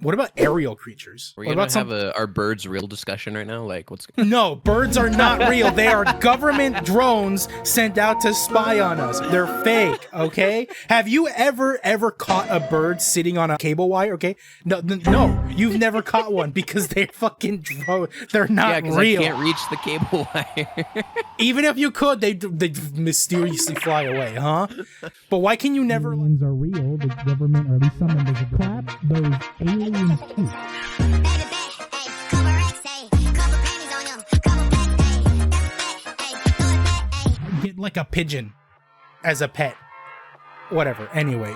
What about aerial creatures? We're What gonna about have our birds real discussion right now. Like, what's No, birds are not real. They are government drones sent out to spy on us. They're fake, okay? Have you ever caught a bird sitting on a cable wire, okay? No, you've never caught one because they're fucking drones. They're not real. I can't reach the cable wire. Even if you could, they mysteriously fly away, huh? But why can you never... Aliens are real. The government, or at least some members of clap those aliens too. Get like a pigeon as a pet. Whatever. Anyway.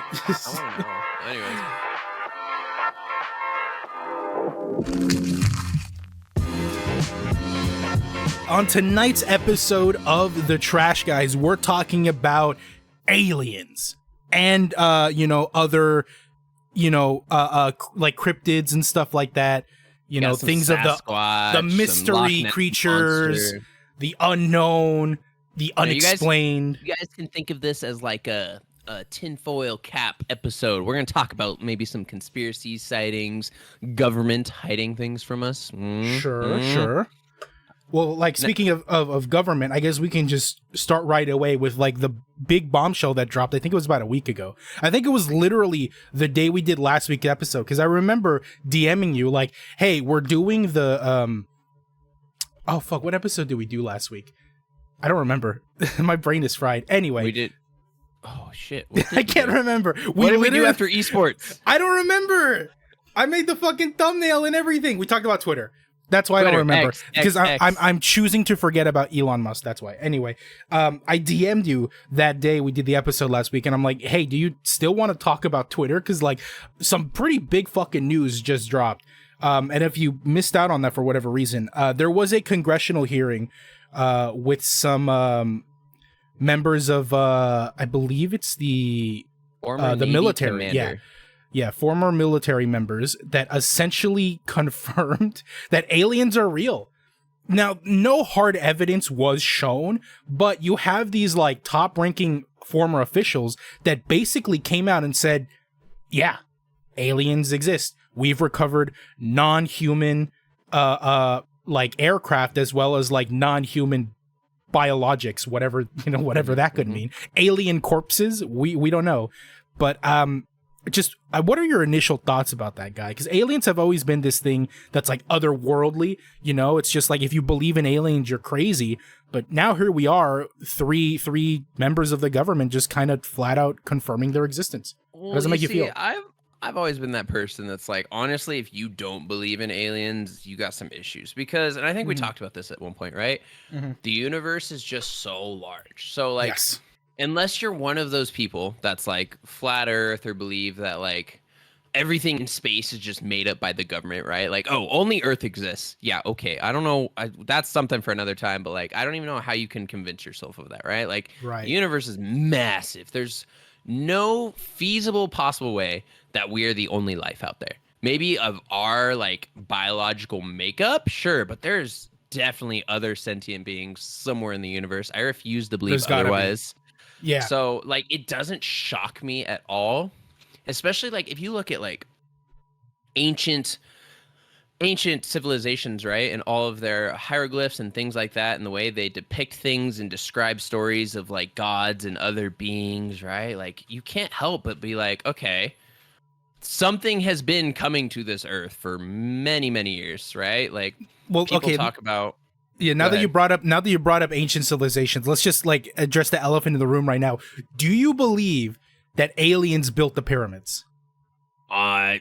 On tonight's episode of The Trash Guys, we're talking about aliens and other like cryptids and stuff like that. Things of the mystery creatures, the unknown, the unexplained. You guys can think of this as like a tinfoil cap episode. We're going to talk about maybe some conspiracy sightings, government hiding things from us. Sure. Well, like, speaking of government, I guess we can just start right away with like the big bombshell that dropped. I think it was about a week ago. I think it was literally the day we did last week's episode, because I remember DMing you like, hey, we're doing the oh fuck, what episode did we do last week? I don't remember. My brain is fried. Anyway, we did. Oh shit! I can't remember. What did we do after esports? I don't remember. I made the fucking thumbnail and everything. We talked about Twitter. That's why I don't remember, because I'm choosing to forget about Elon Musk. That's why. Anyway, I DM'd you that day we did the episode last week, and I'm like, hey, do you still want to talk about Twitter? Because like some pretty big fucking news just dropped. And if you missed out on that for whatever reason, there was a congressional hearing with some members of I believe it's the military. Commander. Yeah, former military members that essentially confirmed that aliens are real. Now, no hard evidence was shown, but you have these like top-ranking former officials that basically came out and said, yeah, aliens exist. We've recovered non-human like aircraft as well as like non-human biologics, whatever that could mean. Alien corpses, we don't know. But just what are your initial thoughts about that, guy? Because aliens have always been this thing that's like otherworldly. It's just like if you believe in aliens, you're crazy. But now here we are, three members of the government just kind of flat out confirming their existence. How does it make you feel? I've always been that person that's like, honestly, if you don't believe in aliens, you got some issues. Because, and I think we talked about this at one point, right? The universe is just so large. So like, yes. Unless you're one of those people that's like flat earth or believe that like everything in space is just made up by the government, right? Like, oh, only Earth exists. Yeah, okay. I don't know. That's something for another time, but like, I don't even know how you can convince yourself of that, right? Like, the universe is massive. There's no feasible possible way that we are the only life out there. Maybe of our like biological makeup, sure, but there's definitely other sentient beings somewhere in the universe. I refuse to believe otherwise. Yeah. So like it doesn't shock me at all, especially like if you look at like ancient civilizations, right? And all of their hieroglyphs and things like that, and the way they depict things and describe stories of like gods and other beings, right? Like you can't help but be like, okay, something has been coming to this earth for many, many years, right? Like people talk about. Yeah, now that you brought up ancient civilizations, let's just like address the elephant in the room right now. Do you believe that aliens built the pyramids? I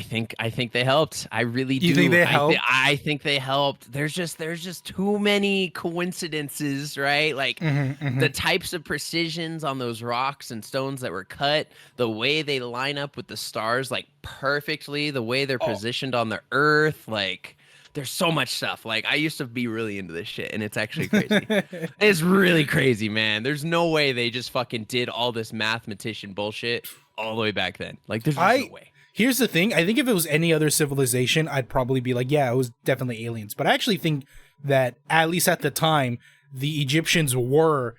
think they helped. I really do. You think they helped? I think they helped. There's just too many coincidences, right? Like the types of precisions on those rocks and stones that were cut, the way they line up with the stars like perfectly, the way they're positioned on the earth, like there's so much stuff. Like I used to be really into this shit and it's actually crazy. It's really crazy, man. There's no way they just fucking did all this mathematician bullshit all the way back then. Like there's no way. Here's the thing. I think if it was any other civilization, I'd probably be like, yeah, it was definitely aliens. But I actually think that, at least at the time, the Egyptians were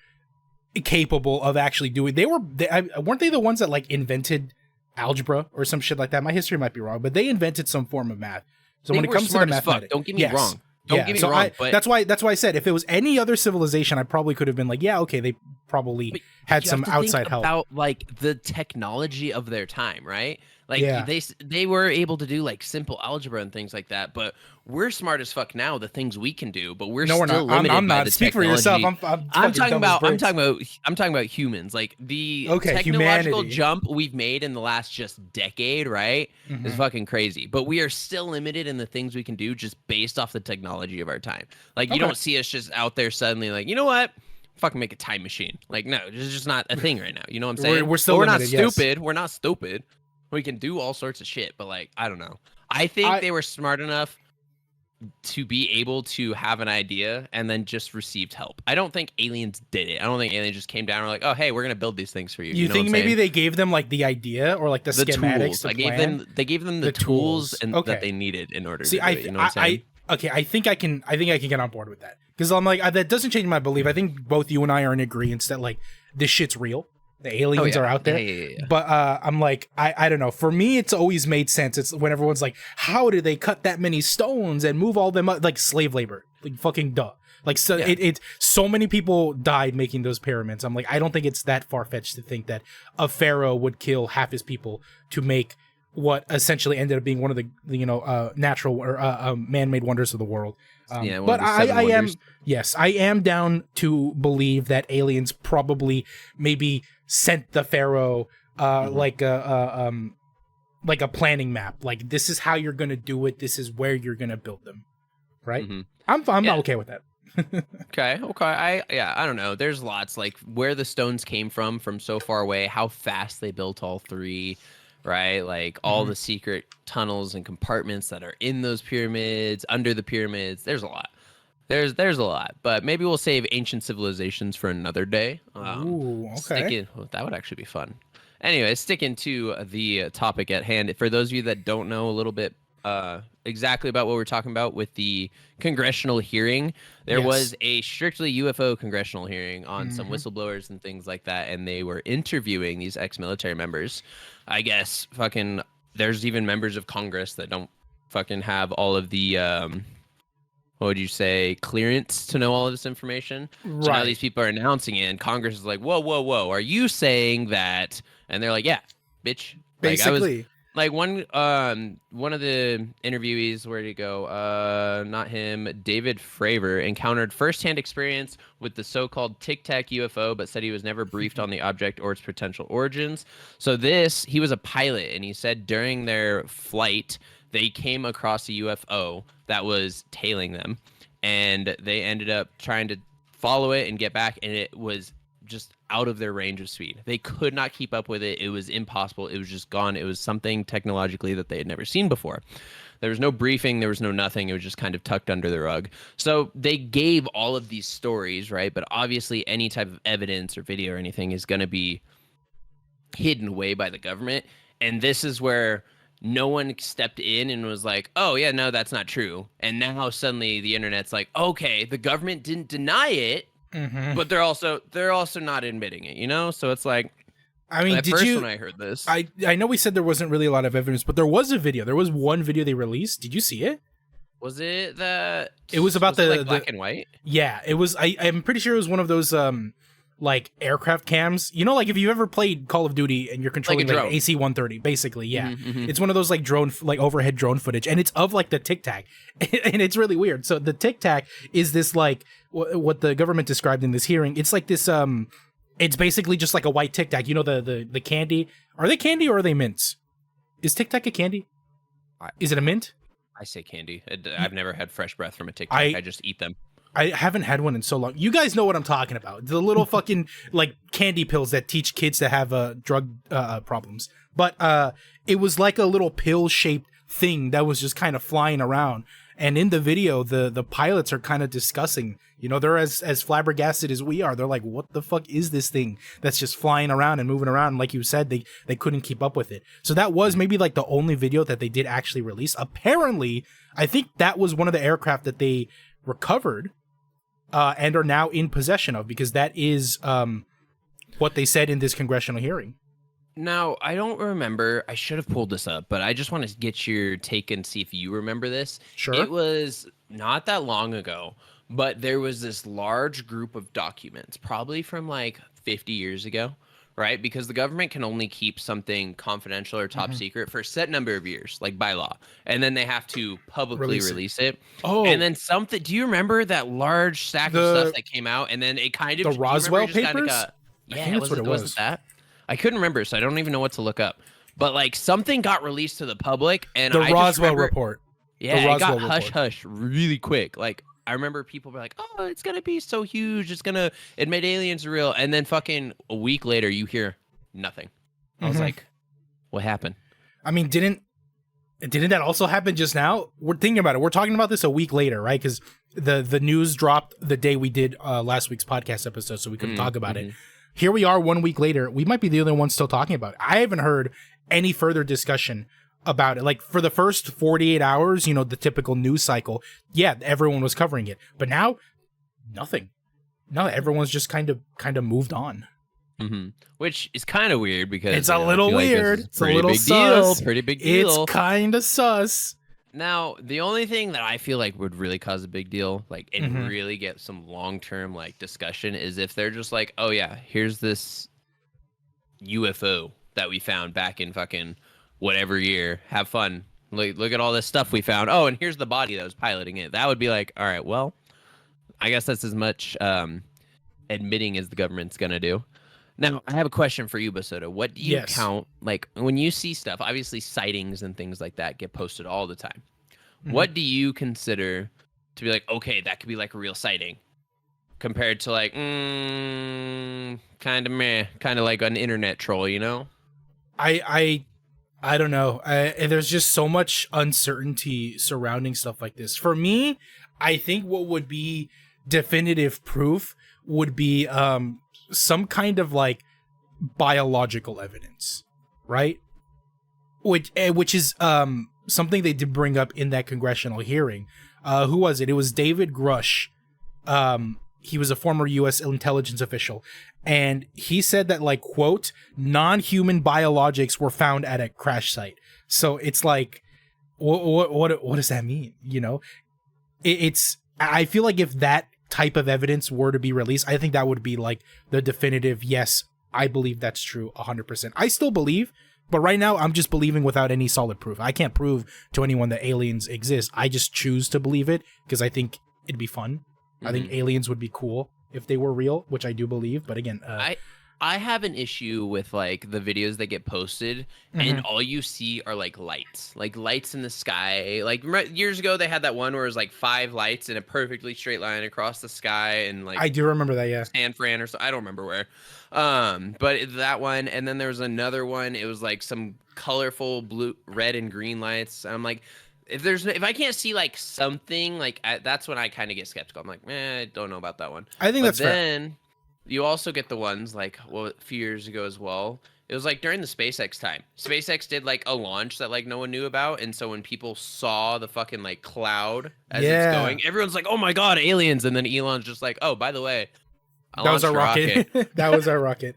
capable of actually doing... Weren't they the ones that, like, invented algebra or some shit like that. My history might be wrong, but they invented some form of math. So They when it were comes to the smart as fuck. mathematics, Don't get me wrong. Don't get me so wrong. But that's why I said if it was any other civilization, I probably could have been like, yeah, okay, they probably had you some have to outside think help. about like the technology of their time, right? Like Yeah. they were able to do like simple algebra and things like that, but we're smart as fuck now. The things we can do, but we're No, we're still not. limited I'm by not. the Speak for technology. yourself. I'm I'm fucking dumb as bricks. I'm talking about humans. Like the Okay, technological humanity. jump we've made in the last just decade, right? Is fucking crazy. But we are still limited in the things we can do just based off the technology of our time. Like you Okay. don't see us just out there suddenly like, you know what? Fucking make a time machine. Like, no, this is just not a thing right now. You know what I'm saying? We're still But we're not limited, yes. stupid. We're not stupid. We can do all sorts of shit, but like, I don't know. I think they were smart enough to be able to have an idea and then just received help. I don't think aliens did it. I don't think aliens just came down and were like, oh, hey, we're gonna build these things for you. You know think what I'm maybe saying? they gave them like the idea or like the schematics? Tools. The They gave them the The tools tools. and Okay. that they needed in order See, to do it. You know what I'm saying? I think I can get on board with that because I'm like that doesn't change my belief. I think both you and I are in agreement that like this shit's real. The aliens are out there. Yeah. But I'm like, I don't know. For me, it's always made sense. It's when everyone's like, how did they cut that many stones and move all them up? Like slave labor. Like fucking duh. Like so, it so many people died making those pyramids. I'm like, I don't think it's that far-fetched to think that a pharaoh would kill half his people to make what essentially ended up being one of the natural or man-made wonders of the world. But I am down to believe that aliens probably maybe sent the pharaoh like a planning map. Like this is how you're gonna do it. This is where you're gonna build them. Right? Mm-hmm. I'm okay with that. Okay. I don't know. There's lots like where the stones came from so far away, how fast they built all three, right? Like all the secret tunnels and compartments that are in those pyramids, under the pyramids. There's a lot. There's a lot, but maybe we'll save ancient civilizations for another day. Ooh, okay. That would actually be fun. Anyway, sticking to the topic at hand. For those of you that don't know a little bit exactly about what we're talking about with the congressional hearing, there was a strictly UFO congressional hearing on some whistleblowers and things like that, and they were interviewing these ex-military members. I guess fucking there's even members of Congress that don't fucking have all of the what would you say, clearance to know all of this information. Right. So now these people are announcing it, and Congress is like, whoa, are you saying that? And they're like, yeah, bitch. Basically. Like one of the interviewees, where'd he go? Not him. David Fravor encountered firsthand experience with the so-called Tic Tac UFO, but said he was never briefed on the object or its potential origins. So he was a pilot, and he said during their flight, they came across a UFO that was tailing them, and they ended up trying to follow it and get back, and it was just out of their range of speed. They could not keep up with it. It was impossible. It was just gone. It was something technologically that they had never seen before. There was no briefing. There was no nothing. It was just kind of tucked under the rug. So they gave all of these stories, right? But obviously any type of evidence or video or anything is going to be hidden away by the government. And this is where no one stepped in and was like, oh, yeah, no, that's not true. And now suddenly the internet's like, okay, the government didn't deny it, but they're also not admitting it, you know? So it's like, I mean, when I heard this, I know we said there wasn't really a lot of evidence, but there was a video. There was one video they released. Did you see it? was it that It was about the black and white? Yeah, it was. I'm pretty sure it was one of those like aircraft cams. You know, like if you ever played Call of Duty and you're controlling like AC-130, basically, yeah. It's one of those like drone, like overhead drone footage, and it's of like the Tic Tac, and it's really weird. So the Tic Tac is this like what the government described in this hearing. It's like this it's basically just like a white Tic Tac. You know the candy. Are they candy or are they mints? Is Tic Tac a candy? Is it a mint? I say candy. I've never had fresh breath from a Tic Tac. I just eat them. I haven't had one in so long. You guys know what I'm talking about. The little fucking like candy pills that teach kids to have drug problems. But it was like a little pill-shaped thing that was just kind of flying around. And in the video, the pilots are kind of discussing, you know, they're as flabbergasted as we are. They're like, what the fuck is this thing that's just flying around and moving around? And like you said, they couldn't keep up with it. So that was maybe like the only video that they did actually release. Apparently, I think that was one of the aircraft that they recovered and are now in possession of, because that is what they said in this congressional hearing. Now, I don't remember. I should have pulled this up, but I just want to get your take and see if you remember this. Sure. It was not that long ago, but there was this large group of documents, probably from like 50 years ago, right? Because the government can only keep something confidential or top secret for a set number of years, like by law. And then they have to publicly release it. Oh. And then something, do you remember that large stack of stuff that came out? And then it kind of, the Roswell papers? Yeah, wasn't that? I couldn't remember, so I don't even know what to look up. But like something got released to the public, and the Roswell report. Yeah, it got hush really quick. Like I remember people were like, "Oh, it's gonna be so huge. It's gonna admit aliens are real." And then fucking a week later, you hear nothing. I was like, "What happened?" I mean, didn't that also happen just now? We're thinking about it. We're talking about this a week later, right? Because the news dropped the day we did last week's podcast episode, so we couldn't talk about it. Here we are 1 week later. We might be the only ones still talking about it. I haven't heard any further discussion about it. Like for the first 48 hours, the typical news cycle, yeah, everyone was covering it. But now, nothing. No, everyone's just kind of moved on. Which is kind of weird because it's a little weird. Like it's a little sus. Pretty big deal. It's kind of sus. Now, the only thing that I feel like would really cause a big deal, like, and really get some long-term, like, discussion is if they're just like, oh, yeah, here's this UFO that we found back in fucking whatever year. Have fun. Look at all this stuff we found. Oh, and here's the body that was piloting it. That would be like, all right, well, I guess that's as much admitting as the government's going to do. Now, I have a question for you, Basoda. What do you count, like, when you see stuff, obviously sightings and things like that get posted all the time. What do you consider to be like, okay, that could be like a real sighting compared to like, kind of meh, kind of like an internet troll, I don't know. There's just so much uncertainty surrounding stuff like this. For me, I think what would be definitive proof would be some kind of like biological evidence, right? Which is something they did bring up in that congressional hearing. Who was it? It was David Grush. He was a former U.S. intelligence official, and he said that, like, quote, non-human biologics were found at a crash site. So it's like, what does that mean? It's. I feel like if that type of evidence were to be released, I think that would be like the definitive, yes, I believe that's true 100%. I still believe, but right now I'm just believing without any solid proof. I can't prove to anyone that aliens exist. I just choose to believe it because I think it'd be fun. I think aliens would be cool if they were real, which I do believe. But again, I have an issue with like the videos that get posted and all you see are like lights in the sky. Like years ago, they had that one where it was like 5 lights in a perfectly straight line across the sky. And like, I do remember that. Yeah. San Fran or so. I don't remember where. But that one. And then there was another one. It was like some colorful blue, red and green lights. I'm like, if I can't see like something like that's when I kind of get skeptical. I'm like, I don't know about that one. I think that's then fair. You also get the ones like, well, a few years ago as well. It was like during the SpaceX time. SpaceX did like a launch that like no one knew about, and so when people saw the fucking like cloud as it's going, everyone's like, "Oh my god, aliens!" And then Elon's just like, "Oh, by the way, that was our rocket." That was our rocket.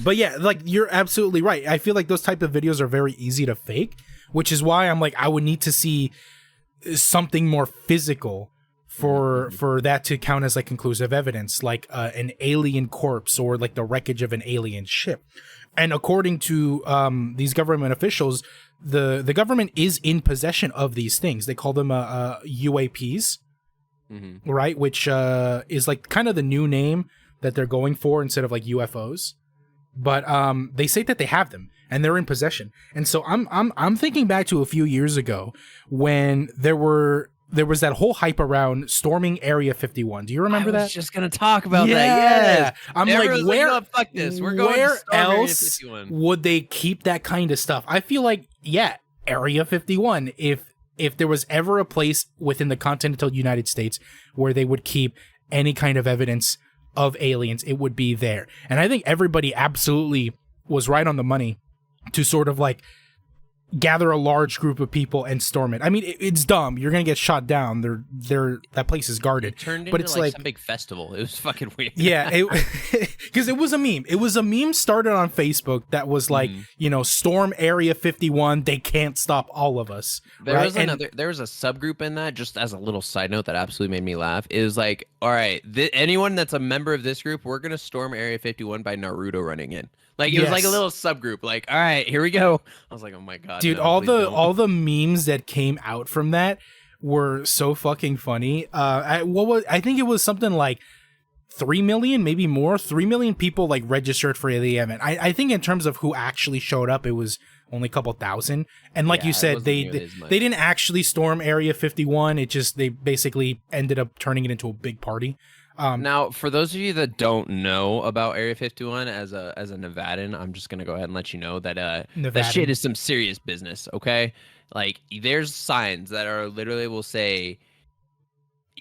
But yeah, like you're absolutely right. I feel like those type of videos are very easy to fake, which is why I'm like, I would need to see something more physical for that to count as like conclusive evidence, like an alien corpse or like the wreckage of an alien ship. And according to these government officials, the government is in possession of these things. They call them UAPs, right? Which is like kind of the new name that they're going for instead of like UFOs. But they say that they have them and they're in possession. And so I'm thinking back to a few years ago when there was that whole hype around storming Area 51. Do you remember that? I was just going to talk about that. Yes. I'm like, where, no, fuck this. We're going where to storm Area else 51. would they keep that kind of stuff? I feel like, yeah, Area 51. If there was ever a place within the continental United States where they would keep any kind of evidence of aliens, it would be there. And I think everybody absolutely was right on the money to sort of like gather a large group of people and storm it. I mean, it's dumb. You're gonna get shot down. That place is guarded. It turned but into it's like some big festival. It was fucking weird. Yeah, because it was a meme. It was a meme started on Facebook that was like, storm Area 51. They can't stop all of us. There was there was a subgroup in that, just as a little side note that absolutely made me laugh. It was like, all right, anyone that's a member of this group, we're gonna storm Area 51 by Naruto running in. Like it was like a little subgroup. Like, all right, here we go. I was like, oh my god, dude! No, all the memes that came out from that were so fucking funny. I think it was something like 3 million, maybe more. 3 million people like registered for the event. I think in terms of who actually showed up, it was only a couple thousand. And like you said, they didn't actually storm Area 51. They basically ended up turning it into a big party. Now, for those of you that don't know about Area 51 as a Nevadan, I'm just gonna go ahead and let you know that that shit is some serious business. Okay, like there's signs that are literally will say,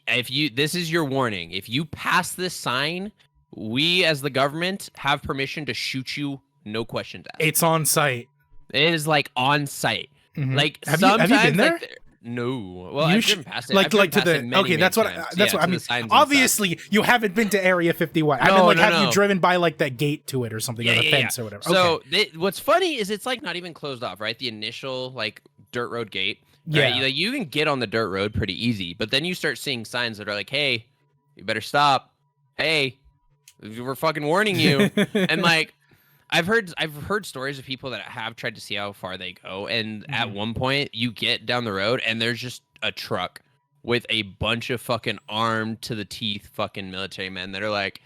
this is your warning. If you pass this sign, we as the government have permission to shoot you, no questions asked. It's on site. It is like on site. Mm-hmm. Like have you been there? Like, no. Well, I've driven past it. Like to the many, that's what I mean. Obviously, you haven't been to Area 51. Have you driven by like that gate to it or something, or the fence or whatever? So what's funny is it's like not even closed off, right? The initial like dirt road gate. Right? Yeah, you can get on the dirt road pretty easy, but then you start seeing signs that are like, "Hey, you better stop. Hey, we're fucking warning you." And like, I've heard stories of people that have tried to see how far they go, and at one point you get down the road and there's just a truck with a bunch of fucking armed to the teeth fucking military men that are like,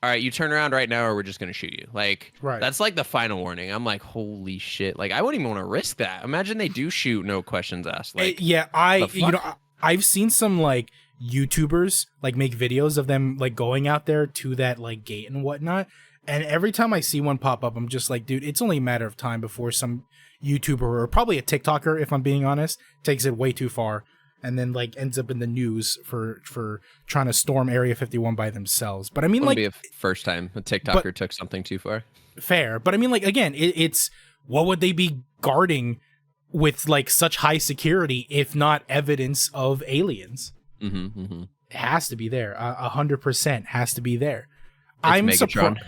all right, you turn around right now or we're just gonna shoot you. Like, that's like the final warning. I'm like, holy shit. Like, I wouldn't even want to risk that. Imagine they do shoot, no questions asked. Like, I've seen some like YouTubers like make videos of them like going out there to that like gate and whatnot. And every time I see one pop up, I'm just like, dude, it's only a matter of time before some YouTuber or probably a TikToker, if I'm being honest, takes it way too far and then like ends up in the news for trying to storm Area 51 by themselves. But I mean, wouldn't be a first time a TikToker took something too far. Fair. But I mean, like, again, it's what would they be guarding with like such high security if not evidence of aliens? Mm-hmm. It has to be there. 100% has to be there. I'm surprised.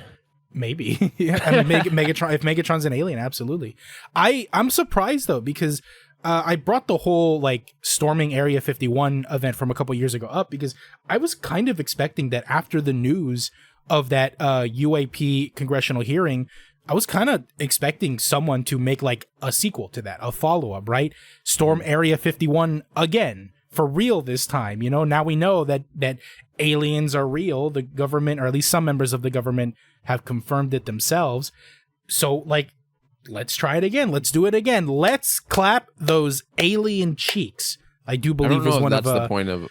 Maybe. Yeah, I mean, Megatron. If Megatron's an alien, absolutely. I'm surprised though because I brought the whole like storming Area 51 event from a couple years ago up because I was kind of expecting that after the news of that UAP congressional hearing, I was kind of expecting someone to make like a sequel to that, a follow up, right? Storm Area 51 again. For real this time, now we know that aliens are real. The government, or at least some members of the government, have confirmed it themselves. So, like, let's try it again. Let's do it again. Let's clap those alien cheeks. I do believe is one of the point of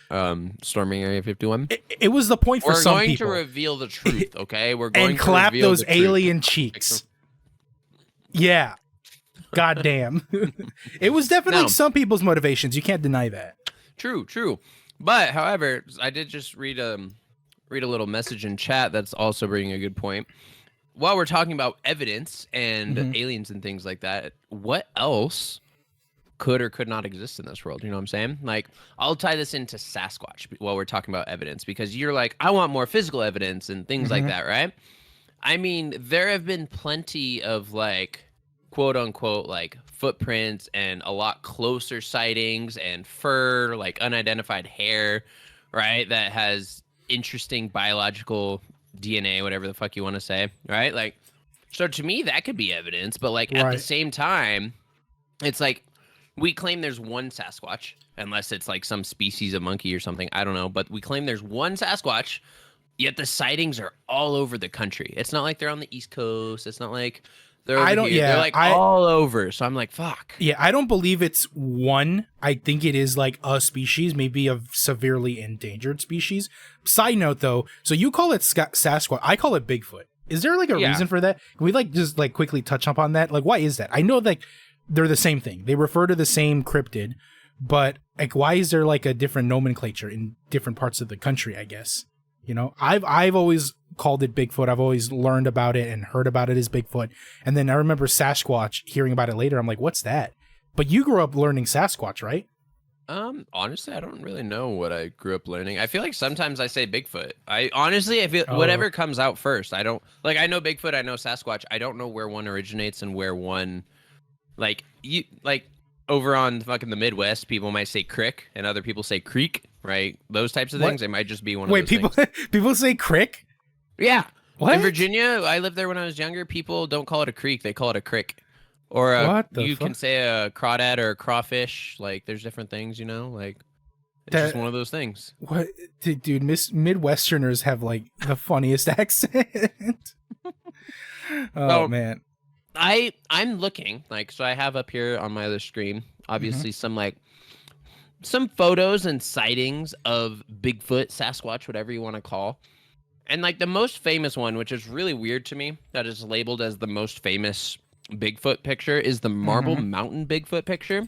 storming Area 51. It was the point for some people. We're going to reveal the truth, okay? We're going to clap reveal those the alien truth. cheeks. Yeah. God damn. It was definitely some people's motivations. You can't deny that. True. But however, I did just read a little message in chat that's also bringing a good point. While we're talking about evidence and aliens and things like that, what else could or could not exist in this world? You know what I'm saying? Like, I'll tie this into Sasquatch while we're talking about evidence, because you're like, I want more physical evidence and things like that, right? I mean, there have been plenty of like, quote unquote, like footprints and a lot closer sightings and fur, like unidentified hair, right? That has interesting biological DNA, whatever the fuck you want to say, right? Like, so to me, that could be evidence, but like at the same time, it's like we claim there's one Sasquatch, unless it's like some species of monkey or something, I don't know, but we claim there's one Sasquatch, yet the sightings are all over the country. It's not like they're on the East Coast. It's not like they're like all over. So I'm like, fuck. Yeah, I don't believe it's one. I think it is like a species, maybe a severely endangered species. Side note though, so you call it Sasquatch, I call it Bigfoot. Is there like a reason for that? Can we like just like quickly touch up on that? Like, why is that? I know like they're the same thing. They refer to the same cryptid, but like, why is there like a different nomenclature in different parts of the country? I guess, I've always called it Bigfoot. I've always learned about it and heard about it as Bigfoot. And then I remember Sasquatch, hearing about it later. I'm like, what's that? But you grew up learning Sasquatch, right? Honestly, I don't really know what I grew up learning. I feel like sometimes I say Bigfoot. I feel whatever comes out first. I don't like. I know Bigfoot. I know Sasquatch. I don't know where one originates and where one, over on fucking the Midwest, people might say crick and other people say creek, right? Those types of things. It might just be one of those people things. people say crick? Yeah. What? In Virginia, I lived there when I was younger. People don't call it a creek; they call it a crick. Or you can say a crawdad or a crawfish. Like, there's different things, you know? Like, it's just one of those things. What? Dude, Midwesterners have, like, the funniest accent. Man. I'm looking, like, so I have up here on my other screen, obviously, some photos and sightings of Bigfoot, Sasquatch, whatever you want to call. And, like, the most famous one, which is really weird to me, that is labeled as the most famous Bigfoot picture, is the Marble Mountain Bigfoot picture,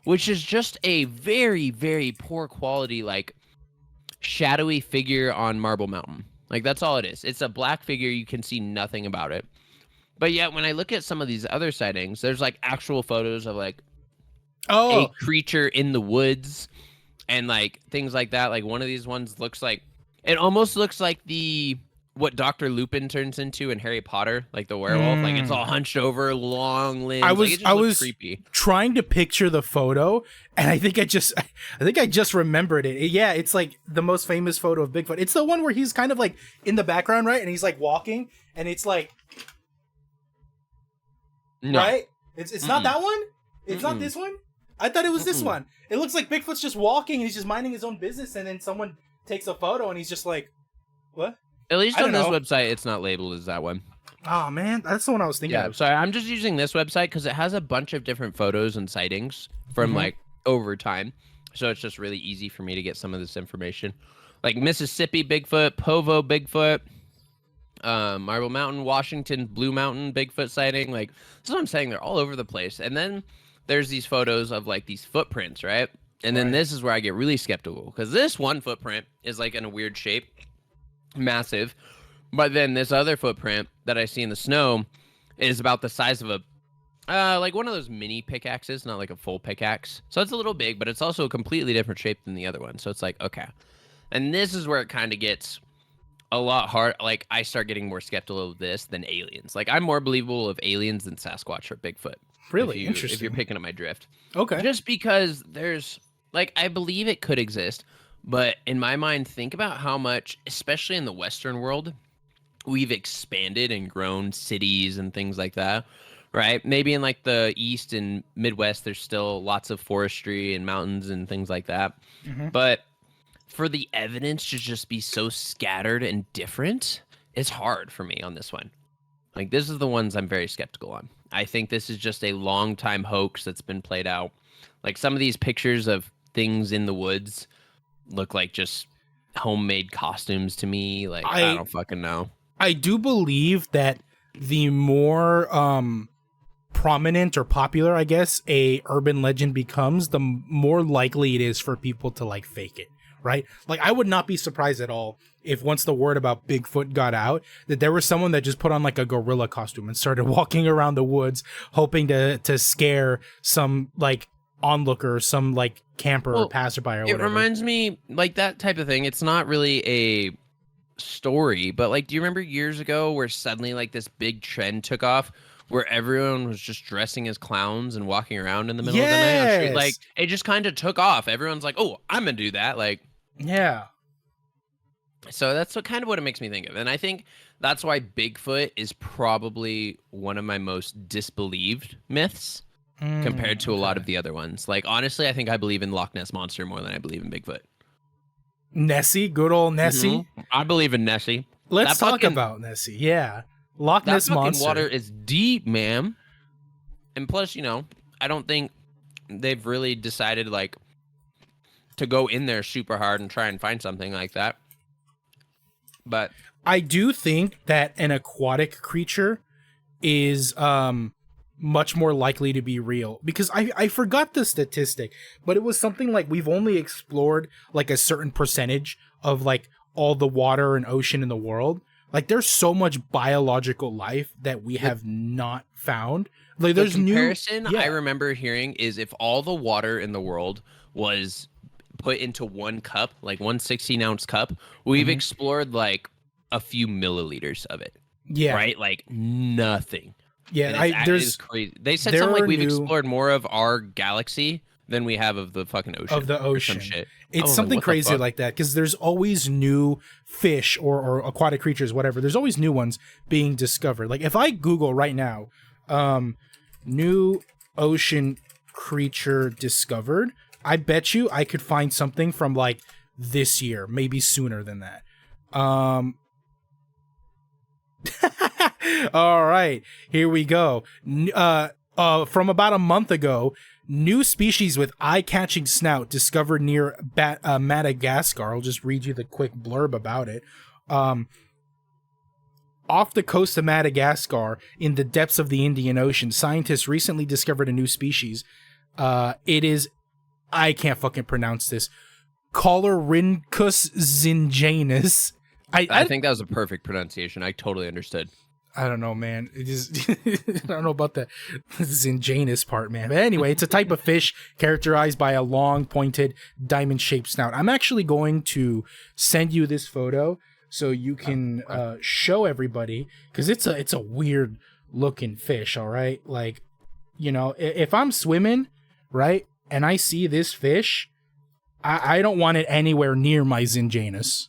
which is just a very, very poor quality, like, shadowy figure on Marble Mountain. Like, that's all it is. It's a black figure. You can see nothing about it. But yet, when I look at some of these other sightings, there's, like, actual photos of, like, a creature in the woods and, like, things like that. Like, one of these ones looks like, it almost looks like what Dr. Lupin turns into in Harry Potter, like the werewolf. Like, it's all hunched over, long limbs. I was creepy. Trying to picture the photo, and I think I just remembered it. Yeah, it's like the most famous photo of Bigfoot. It's the one where he's kind of like in the background, right? And he's like walking, and it's like, no. Right? It's not that one? It's not this one? I thought it was this one. It looks like Bigfoot's just walking, and he's just minding his own business, and then someone takes a photo, and he's just like, what? At least on this website, it's not labeled as that one. Oh, man. That's the one I was thinking of. Sorry, I'm just using this website because it has a bunch of different photos and sightings from, like, over time. So it's just really easy for me to get some of this information. Like Mississippi Bigfoot, Povo Bigfoot, Marble Mountain, Washington, Blue Mountain Bigfoot sighting. Like, that's what I'm saying. They're all over the place. And then there's these photos of, like, these footprints, right? And then this is where I get really skeptical because this one footprint is, like, in a weird shape. Massive, but then this other footprint that I see in the snow is about the size of a like one of those mini pickaxes, not like a full pickaxe. So it's a little big, but it's also a completely different shape than the other one. So it's like, okay. And this is where it kind of gets a lot hard. Like, I start getting more skeptical of this than aliens. Like, I'm more believable of aliens than Sasquatch or Bigfoot. Really interesting. If you're picking up my drift. Okay. Just because there's, like, I believe it could exist. But in my mind, think about how much, especially in the Western world, we've expanded and grown cities and things like that, right? Maybe in, like, the East and Midwest, there's still lots of forestry and mountains and things like that. But for the evidence to just be so scattered and different, it's hard for me on this one. Like, this is the ones I'm very skeptical on. I think this is just a long-time hoax that's been played out. Like, some of these pictures of things in the woods look like just homemade costumes to me. Like, I don't fucking know. I do believe that the more prominent or popular, I guess, a urban legend becomes, the more likely it is for people to, like, fake it, right? Like, I would not be surprised at all if once the word about Bigfoot got out, that there was someone that just put on, like, a gorilla costume and started walking around the woods hoping to scare some, like, onlooker, some, like, camper or passerby or whatever. It reminds me, like, that type of thing. It's not really a story, but, like, do you remember years ago where suddenly, like, this big trend took off where everyone was just dressing as clowns and walking around in the middle of the night on the street? Like, it just kind of took off. Everyone's like, oh, I'm gonna do that. Like, yeah. So that's what it makes me think of. And I think that's why Bigfoot is probably one of my most disbelieved myths compared to a lot of the other ones. Like, honestly, I think I believe in Loch Ness Monster more than I believe in Bigfoot. Nessie, good old Nessie. I believe in Nessie. Let's talk about Nessie. Yeah. Loch Ness Monster. That water is deep, man. And plus, you know, I don't think they've really decided, like, to go in there super hard and try and find something like that. But I do think that an aquatic creature is much more likely to be real, because I forgot the statistic, but it was something like we've only explored like a certain percentage of like all the water and ocean in the world. Like, there's so much biological life that we have not found Like there's the new comparison I remember hearing is if all the water in the world was put into one cup, like 1 16-ounce cup, we've explored like a few milliliters of it. Yeah. Right? Like nothing. Yeah, it's crazy. They said something like we've explored more of our galaxy than we have of the fucking ocean. Of the ocean. Some shit. It's something crazy like that because there's always new fish or aquatic creatures, whatever. There's always new ones being discovered. Like if I Google right now, new ocean creature discovered, I bet you I could find something from like this year, maybe sooner than that. All right, here we go. From about a month ago, new species with eye-catching snout discovered near Madagascar. I'll just read you the quick blurb about it. Off the coast of Madagascar, in the depths of the Indian Ocean, scientists recently discovered a new species. It is, I can't fucking pronounce this, Colarhynchus zinjanus. I think that was a perfect pronunciation. I totally understood. I don't know, man. It just I don't know about the zinjanus part, man. But anyway, it's a type of fish characterized by a long, pointed, diamond-shaped snout. I'm actually going to send you this photo so you can show everybody, because it's a weird looking fish. All right, like, you know, if I'm swimming, right, and I see this fish, I don't want it anywhere near my zinjanus.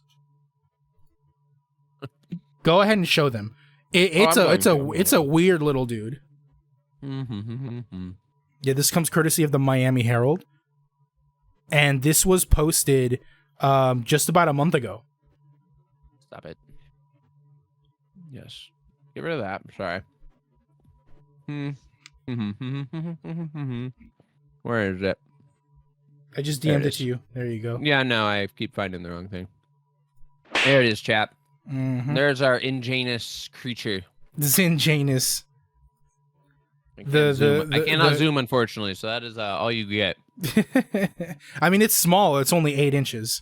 Go ahead and show them. It's a weird little dude. Yeah, this comes courtesy of the Miami Herald, and this was posted just about a month ago. Stop it. Yes, get rid of that. Sorry. Where is it? I just DM'd it to you. There you go. Yeah, no, I keep finding the wrong thing. There it is, chap. There's our Injanus creature. Zinjanus. I cannot zoom, unfortunately, so that is all you get. I mean, it's small. It's only 8 inches.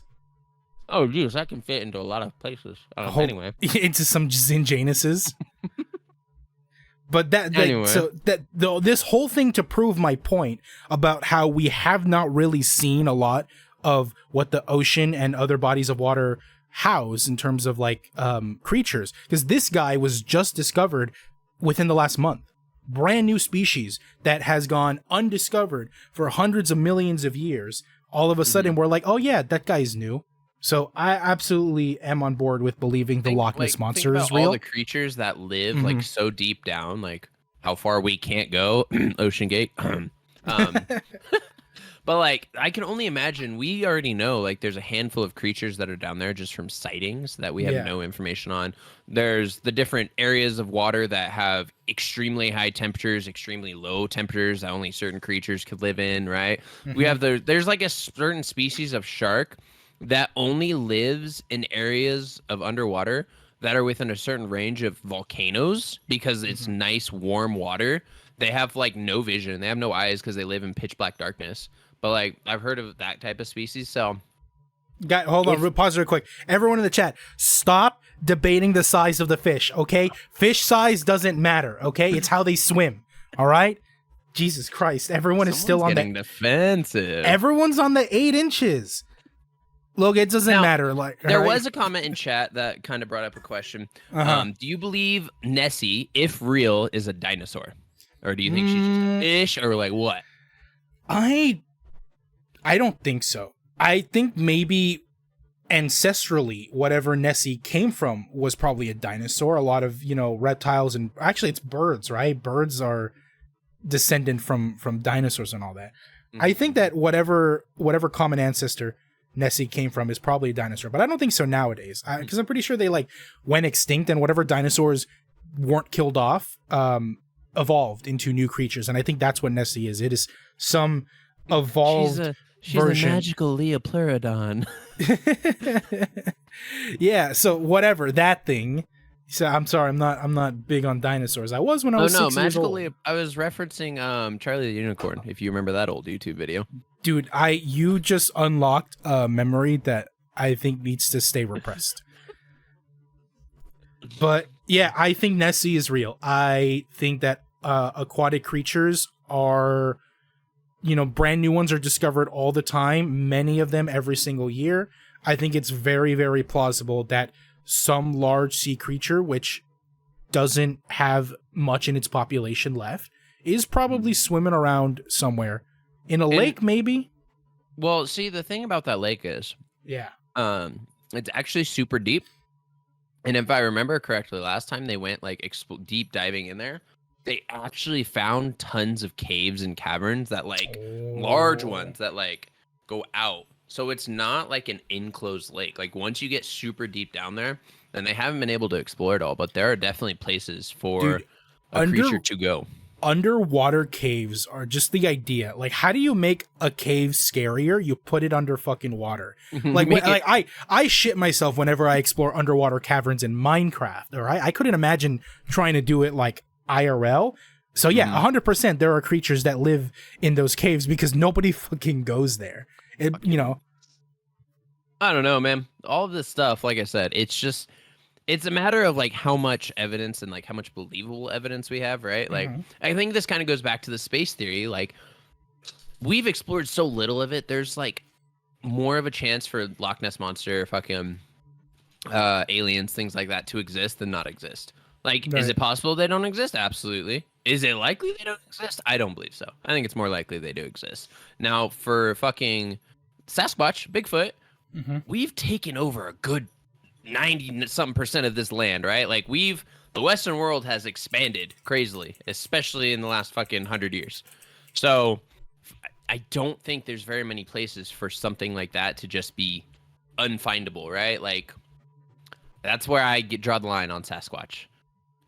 Oh, geez, that can fit into a lot of places. Anyway. Into some Zinjanuses. But this whole thing to prove my point about how we have not really seen a lot of what the ocean and other bodies of water house in terms of like creatures, because this guy was just discovered within the last month. Brand new species that has gone undiscovered for hundreds of millions of years. All of a sudden we're like, oh yeah, that guy's new. So I absolutely am on board with believing the Loch Ness Monster is real. All the creatures that live like so deep down, like how far we can't go, Ocean Gate. But like, I can only imagine, we already know like there's a handful of creatures that are down there just from sightings that we have no information on. There's the different areas of water that have extremely high temperatures, extremely low temperatures that only certain creatures could live in, right? We have there's like a certain species of shark that only lives in areas of underwater that are within a certain range of volcanoes because it's nice, warm water. They have like no vision. They have no eyes because they live in pitch black darkness. But like, I've heard of that type of species. So, hold on, pause real quick. Everyone in the chat, stop debating the size of the fish. Okay, fish size doesn't matter. Okay, it's how they swim. All right. Jesus Christ, everyone is still on getting defensive. Everyone's on the 8 inches. Look, it doesn't matter. Like there was a comment in chat that kind of brought up a question. Do you believe Nessie, if real, is a dinosaur, or do you think she's just a fish, or like what? I don't think so. I think maybe ancestrally, whatever Nessie came from was probably a dinosaur. A lot of, reptiles, and actually it's birds, right? Birds are descendant from dinosaurs and all that. I think that whatever common ancestor Nessie came from is probably a dinosaur, but I don't think so nowadays. Because I'm pretty sure they like went extinct, and whatever dinosaurs weren't killed off evolved into new creatures, and I think that's what Nessie is. It is some evolved She's version. A magical Leopleurodon. Yeah, so whatever that thing. So I'm sorry, I'm not big on dinosaurs. I was when I was 6 years old. I was referencing Charlie the Unicorn, if you remember that old YouTube video. Dude, you just unlocked a memory that I think needs to stay repressed. But yeah, I think Nessie is real. I think that aquatic creatures are, brand new ones are discovered all the time, many of them every single year. I think it's very, very plausible that some large sea creature, which doesn't have much in its population left, is probably swimming around somewhere. In a lake, maybe? Well, see, the thing about that lake is... Yeah. It's actually super deep. And if I remember correctly, last time they went like deep diving in there, they actually found tons of caves and caverns that large ones that go out. So it's not like an enclosed lake. Like once you get super deep down there, then they haven't been able to explore it all. But there are definitely places for a creature to go. Underwater caves are just the idea. Like, how do you make a cave scarier? You put it under fucking water. I shit myself whenever I explore underwater caverns in Minecraft. All right, I couldn't imagine trying to do it like IRL. So yeah, 100% there are creatures that live in those caves because nobody fucking goes there. I don't know, man. All of this stuff, like I said, it's a matter of how much evidence and how much believable evidence we have, right? I think this kind of goes back to the space theory. We've explored so little of it. There's more of a chance for Loch Ness Monster, fucking aliens, things like that to exist than not exist. Is it possible they don't exist? Absolutely. Is it likely they don't exist? I don't believe so. I think it's more likely they do exist. Now, for fucking Sasquatch, Bigfoot, we've taken over a good 90-something% of this land, right? The Western world has expanded crazily, especially in the last fucking 100 years. So I don't think there's very many places for something like that to just be unfindable, right? That's where I draw the line on Sasquatch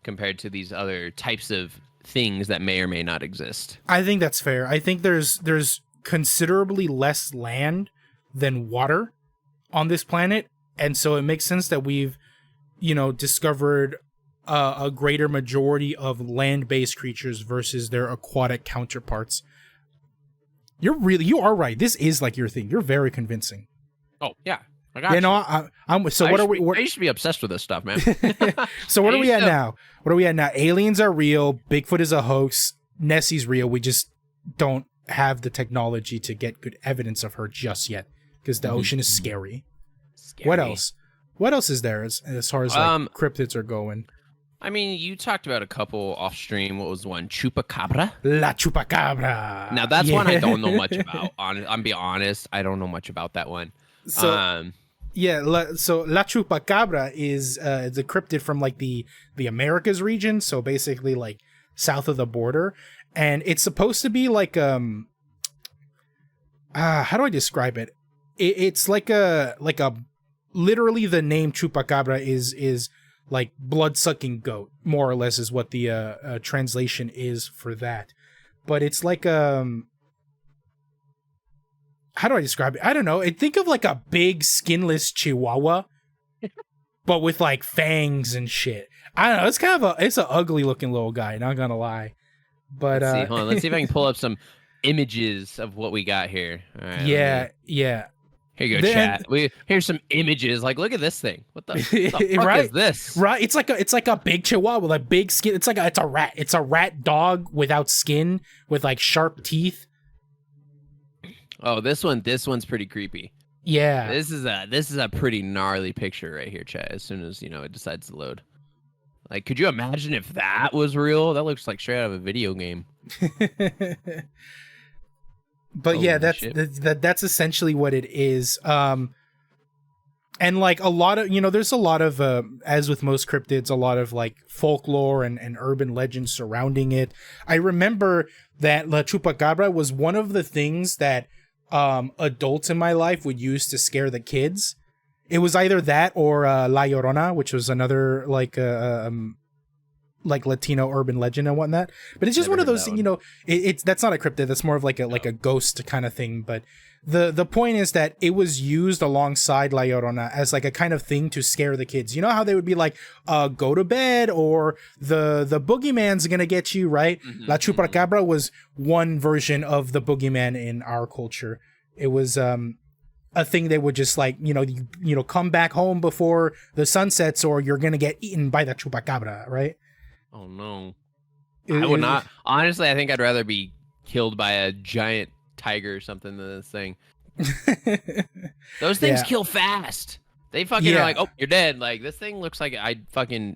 compared to these other types of things that may or may not exist. I think that's fair. I think there's considerably less land than water on this planet. And so it makes sense that we've, discovered a greater majority of land-based creatures versus their aquatic counterparts. You are right. This is your thing. You're very convincing. Oh yeah, I got you. I'm. So I used to be obsessed with this stuff, man. So what are we at now? What are we at now? Aliens are real. Bigfoot is a hoax. Nessie's real. We just don't have the technology to get good evidence of her just yet because the ocean is scary. What else? What else is there as far as cryptids are going? I mean, you talked about a couple off stream. What was one? Chupacabra? La Chupacabra. Now, that's one I don't know much about. I'm being honest. I don't know much about that one. So, so La Chupacabra is the cryptid from the Americas region. So basically south of the border. And it's supposed to be how do I describe it? It's like a literally the name Chupacabra is blood-sucking goat, more or less is what the translation is for that. But it's how do I describe it? I don't know. Think of a big skinless chihuahua, but with fangs and shit. I don't know. It's kind of it's an ugly looking little guy, not gonna lie. But let's see. Hold on. Let's see if I can pull up some images of what we got here. All right, yeah. Here you go, chat. Here's some images. Look at this thing. What the fuck is this? Right. It's like a big chihuahua with big skin. It's it's a rat. It's a rat dog without skin with sharp teeth. Oh, this one's pretty creepy. Yeah. This is a pretty gnarly picture right here, chat. As soon as it decides to load. Could you imagine if that was real? That looks straight out of a video game. But yeah, that's essentially what it is. And a lot of, there's a lot of, as with most cryptids, a lot of folklore and urban legends surrounding it. I remember that La Chupacabra was one of the things that adults in my life would use to scare the kids. It was either that or La Llorona, which was another Latino urban legend and whatnot, but it's just one of those, it's that's not a cryptid. That's more of a ghost kind of thing. But the point is that it was used alongside La Llorona as a kind of thing to scare the kids. You know how they would be go to bed, or the boogeyman's gonna get you, right? La Chupacabra was one version of the boogeyman in our culture. It was a thing they would just come back home before the sun sets, or you're gonna get eaten by the Chupacabra, right? Oh no. I would not. Honestly, I think I'd rather be killed by a giant tiger or something than this thing. Those things kill fast. They fucking are like, oh, you're dead. Like, this thing looks like it'd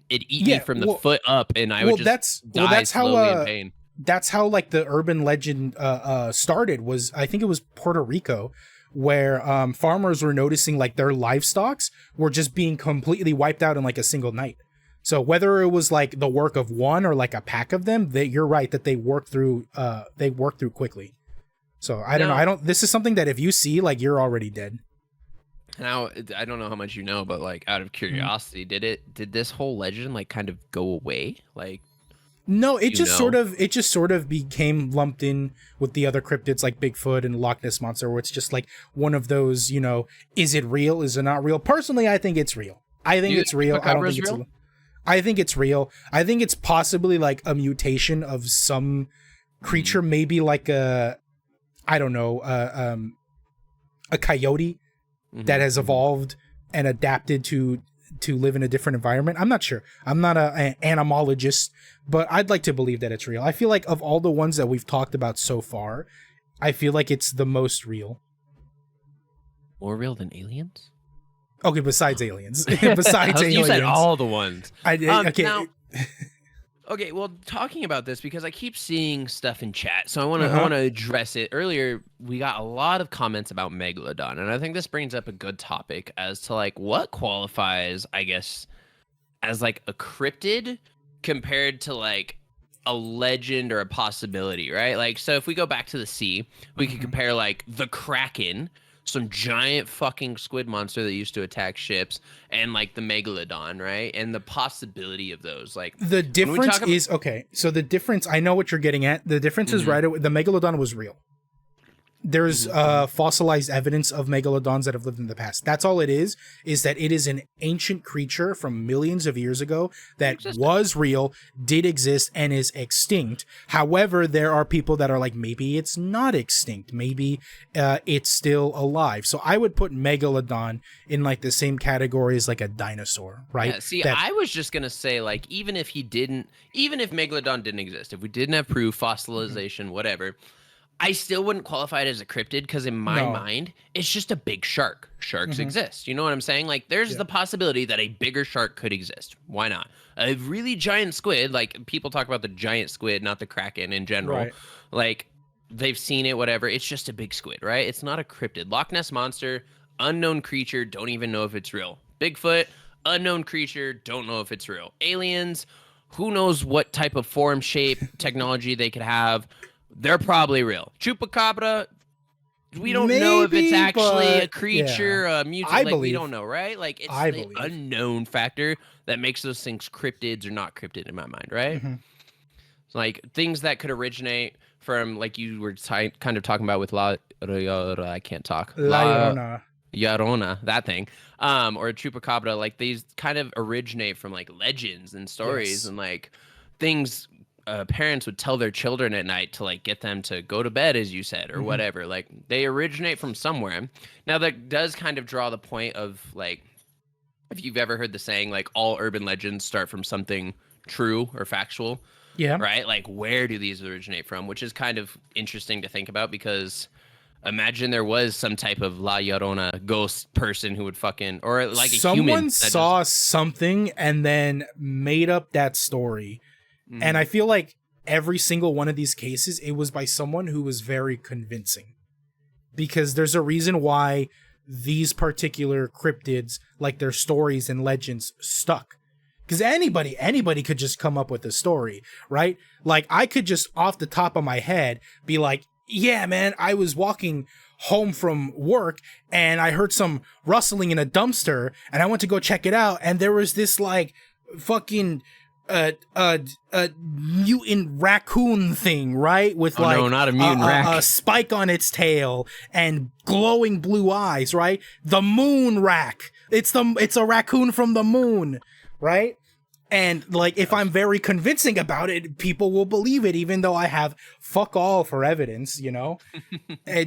eat me from the foot up, and I would just die slowly in pain. That's how, like, the urban legend started. Was, I think it was Puerto Rico, where farmers were noticing, like, their livestock were just being completely wiped out in, like, a single night. So whether it was, like, the work of one or, like, a pack of them, you're right that they work through quickly. So I don't know. This is something that if you see, like, you're already dead. Now, I don't know how much you know, but, like, out of curiosity, did this whole legend, like, kind of go away? Like, no, it just sort of became lumped in with the other cryptids like Bigfoot and Loch Ness Monster, where it's just like one of those, is it real? Is it not real? Personally, I think it's real. I think it's real. I don't think it's real. I think it's real. I think it's possibly like a mutation of some creature, maybe like a coyote that has evolved and adapted to live in a different environment. I'm not sure. I'm not an animalologist, but I'd like to believe that it's real. I feel like of all the ones that we've talked about so far, I feel like it's the most real. More real than aliens? Okay, besides aliens. Aliens. You said all the ones. I did. Okay. Now, okay, well, talking about this, because I keep seeing stuff in chat, so I want to address it. Earlier, we got a lot of comments about Megalodon, and I think this brings up a good topic as to, like, what qualifies, I guess, as, like, a cryptid compared to, like, a legend or a possibility, right? Like, so if we go back to the sea, we could compare, like, the Kraken, some giant fucking squid monster that used to attack ships, and like the Megalodon, right? And the possibility of those, like, the difference is okay. So the difference, I know what you're getting at. The difference is right away. The Megalodon was real. There's fossilized evidence of megalodons that have lived in the past. That's all it is that it is an ancient creature from millions of years ago that was real, did exist, and is extinct. However, there are people that are like, maybe it's not extinct. Maybe it's still alive. So I would put Megalodon in like the same category as like a dinosaur, right? Yeah, see, I was just going to say, like, even if Megalodon didn't exist, if we didn't have proof, fossilization, whatever, I still wouldn't qualify it as a cryptid because in my mind, it's just a big shark. Sharks exist. You know what I'm saying? Like, there's the possibility that a bigger shark could exist. Why not? A really giant squid, like, people talk about the giant squid, not the Kraken in general. Right. Like, they've seen it, whatever. It's just a big squid, right? It's not a cryptid. Loch Ness Monster, unknown creature, don't even know if it's real. Bigfoot, unknown creature, don't know if it's real. Aliens, who knows what type of form, shape, technology they could have. They're probably real. Chupacabra, we don't know if it's actually a creature, a mutant. Like, we don't know, right? Like, it's the unknown factor that makes those things cryptids or not cryptid in my mind, right? Like, things that could originate from, like you were kind of talking about with La Llorona, that thing, or Chupacabra. Like, these kind of originate from like legends and stories and like things. Parents would tell their children at night to like get them to go to bed, as you said, or whatever. Like, they originate from somewhere. Now, that does kind of draw the point of, like, if you've ever heard the saying, like, all urban legends start from something true or factual. Yeah. Right? Like, where do these originate from? Which is kind of interesting to think about, because imagine there was some type of La Llorona ghost person who would fucking, or like someone saw something and then made up that story. And I feel like every single one of these cases, it was by someone who was very convincing. Because there's a reason why these particular cryptids, like their stories and legends, stuck. Because anybody could just come up with a story, right? Like, I could just off the top of my head be like, yeah, man, I was walking home from work and I heard some rustling in a dumpster and I went to go check it out. And there was this like fucking mutant raccoon thing, right? With no, not a mutant a spike on its tail and glowing blue eyes, right? The moon rack. It's a raccoon from the moon, right? And like, if I'm very convincing about it, people will believe it, even though I have fuck all for evidence, you know?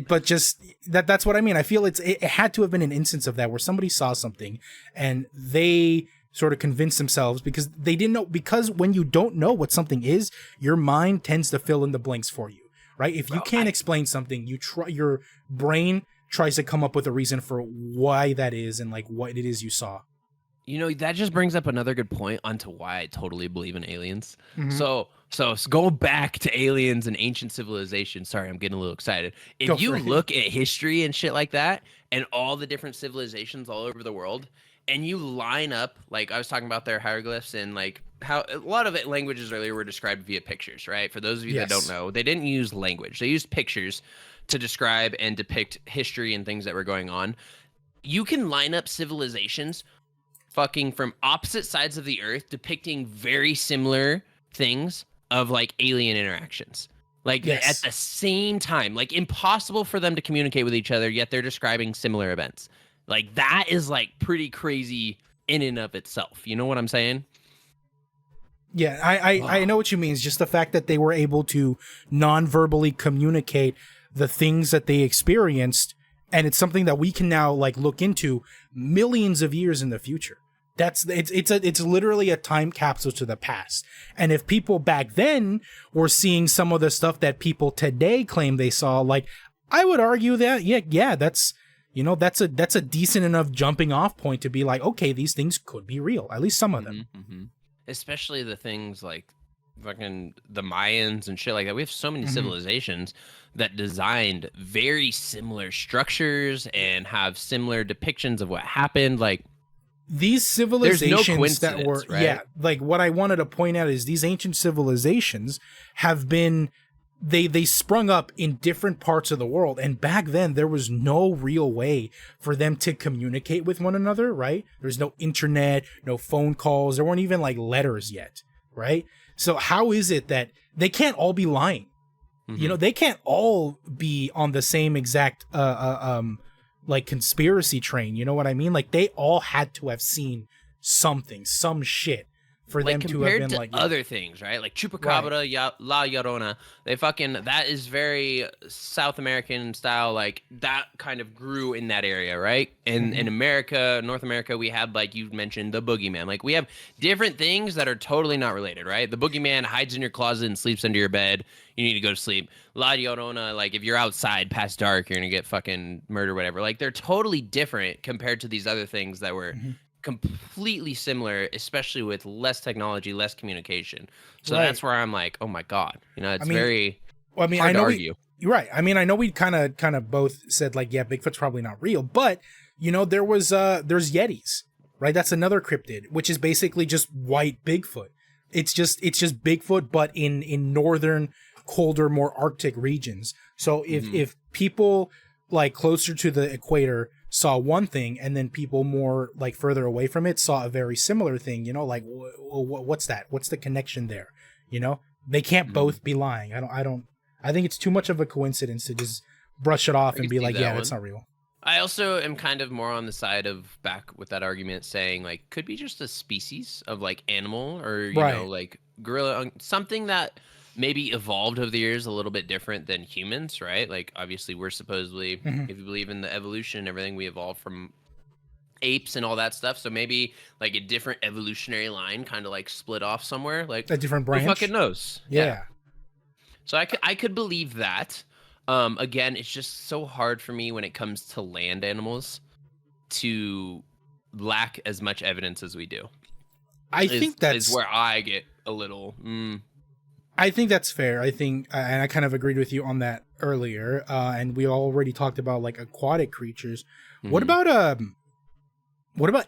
But just that's what I mean. I feel it had to have been an instance of that where somebody saw something and they sort of convince themselves because they didn't know. Because when you don't know what something is, your mind tends to fill in the blanks for you, right? If you can't explain something, your brain tries to come up with a reason for why that is and like what it is you saw. You know, that just brings up another good point onto why I totally believe in aliens. So go back to aliens and ancient civilizations. Sorry, I'm getting a little excited. If you look at history and shit like that and all the different civilizations all over the world and you line up, like I was talking about their hieroglyphs and like how a lot of languages earlier were described via pictures, right? For those of you that don't know, they didn't use language. They used pictures to describe and depict history and things that were going on. You can line up civilizations fucking from opposite sides of the earth depicting very similar things of like alien interactions. Like at the same time, like impossible for them to communicate with each other, yet they're describing similar events. Like that is like pretty crazy in and of itself. You know what I'm saying? Yeah, I know what you mean. It's just the fact that they were able to non-verbally communicate the things that they experienced, and it's something that we can now like look into millions of years in the future. It's literally a time capsule to the past. And if people back then were seeing some of the stuff that people today claim they saw, like I would argue that that's a decent enough jumping off point to be like, okay, these things could be real, at least some of them. Especially the things like fucking the Mayans and shit like that. We have so many civilizations that designed very similar structures and have similar depictions of what happened. Like these civilizations that were, right? like what I wanted to point out is these ancient civilizations have been, they sprung up in different parts of the world. And back then there was no real way for them to communicate with one another, right? There's no internet, no phone calls. There weren't even like letters yet, right? So how is it that they can't all be lying? You know, they can't all be on the same exact, like conspiracy train, you know what I mean? Like they all had to have seen something, some shit for like them to have been to like other things, right? Like Chupacabra, La Llorona. They fucking, that is very South American style. Like that kind of grew in that area, right? And in America, North America, we had, like you mentioned, the boogeyman. Like we have different things that are totally not related, right? The boogeyman hides in your closet and sleeps under your bed. You need to go to sleep. La Llorona, like if you're outside past dark, you're gonna get fucking murdered, whatever. Like they're totally different compared to these other things that were completely similar, especially with less technology, less communication. So that's where I'm like, oh my God, you know, it's very hard to argue. You're right. I mean, I know we kind of both said like, yeah, Bigfoot's probably not real, but you know, there's Yetis, right? That's another cryptid, which is basically just white Bigfoot. It's just Bigfoot, but in northern, colder, more Arctic regions. So if people like closer to the equator saw one thing and then people more like further away from it saw a very similar thing, you know, like what's that? What's the connection there? You know, they can't both be lying. I think it's too much of a coincidence to just brush it off and be like, yeah, that's not real. I also am kind of more on the side of back with that argument saying like could be just a species of like animal or you know like gorilla, something that maybe evolved over the years a little bit different than humans, right? Like obviously we're supposedly, if you believe in the evolution and everything, we evolved from apes and all that stuff. So maybe like a different evolutionary line kind of like split off somewhere, like a different branch. Who fucking knows? Yeah. So I could believe that. Again, it's just so hard for me when it comes to land animals to lack as much evidence as we do. I think that's where I get a little. I think that's fair. I think, and I kind of agreed with you on that earlier. And we already talked about like aquatic creatures. What about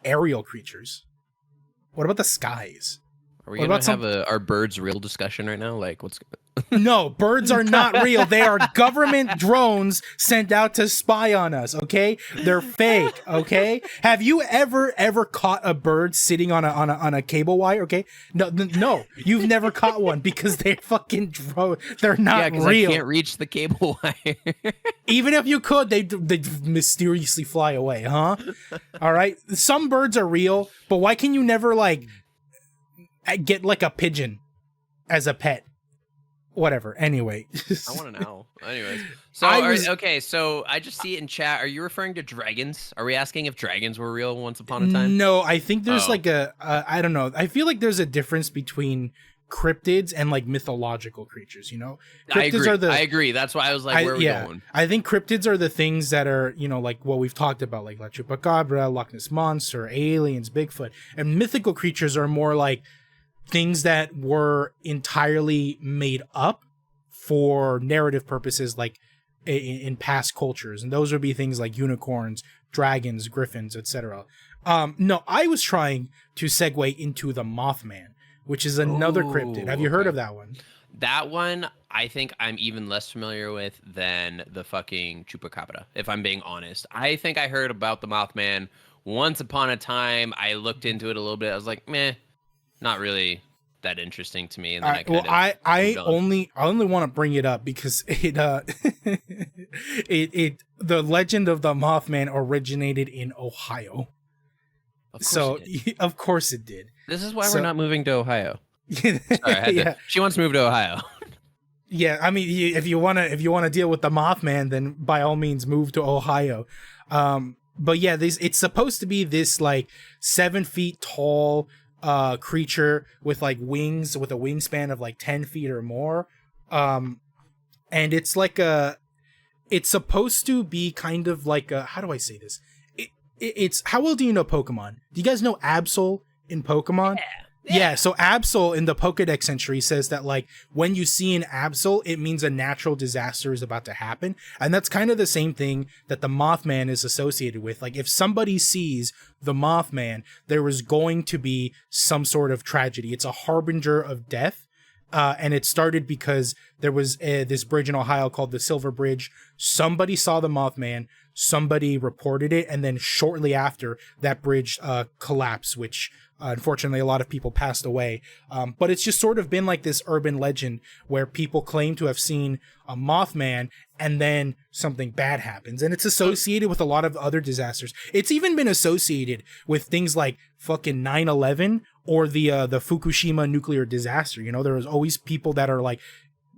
aerial creatures? What about the skies? Are we going to have our birds real discussion right now? Like what's... No, birds are not real. They are government drones sent out to spy on us, okay? They're fake, okay? Have you ever caught a bird sitting on a cable wire, okay? No, you've never caught one because they're fucking drones. They're not real. I can't reach the cable wire. Even if you could, they mysteriously fly away, huh? All right? Some birds are real, but why can you never like get like a pigeon as a pet? whatever. Anyway. I want to know. Anyways, okay. So I just see it in chat. Are you referring to dragons? Are we asking if dragons were real once upon a time? No, I think there's like I don't know. I feel like there's a difference between cryptids and like mythological creatures, you know? Cryptids I agree. That's why I was like, where are we going? I think cryptids are the things that are, you know, like what we've talked about, like La Chupacabra, Loch Ness Monster, aliens, Bigfoot. And mythical creatures are more like things that were entirely made up for narrative purposes, like in past cultures. And those would be things like unicorns, dragons, griffins, etc. No, I was trying to segue into the Mothman, which is another cryptid. Have you heard of that one? That one, I think I'm even less familiar with than the fucking Chupacabra, if I'm being honest. I think I heard about the Mothman once upon a time. I looked into it a little bit. I was like, meh, not really that interesting to me. And then I only want to bring it up because it the legend of the Mothman originated in Ohio. Of course it did. This is why we're not moving to Ohio. Sorry, she wants to move to Ohio. Yeah, I mean, if you want to deal with the Mothman, then by all means move to Ohio. But yeah, it's supposed to be this like 7 feet tall creature with like wings, with a wingspan of like 10 feet or more. And it's like it's supposed to be kind of like how do I say this? It's how well do you know Pokemon? Do you guys know Absol in Pokemon? Yeah, so Absol in the Pokedex entry says that like when you see an Absol, it means a natural disaster is about to happen. And that's kind of the same thing that the Mothman is associated with. Like if somebody sees the Mothman, there is going to be some sort of tragedy. It's a harbinger of death. And it started because there was this bridge in Ohio called the Silver Bridge. Somebody saw the Mothman, somebody reported it, and then shortly after that bridge collapsed, which unfortunately a lot of people passed away. But it's just sort of been like this urban legend where people claim to have seen a Mothman and then something bad happens. And it's associated with a lot of other disasters. It's even been associated with things like fucking 9/11 or the Fukushima nuclear disaster. You know, there was always people that are like,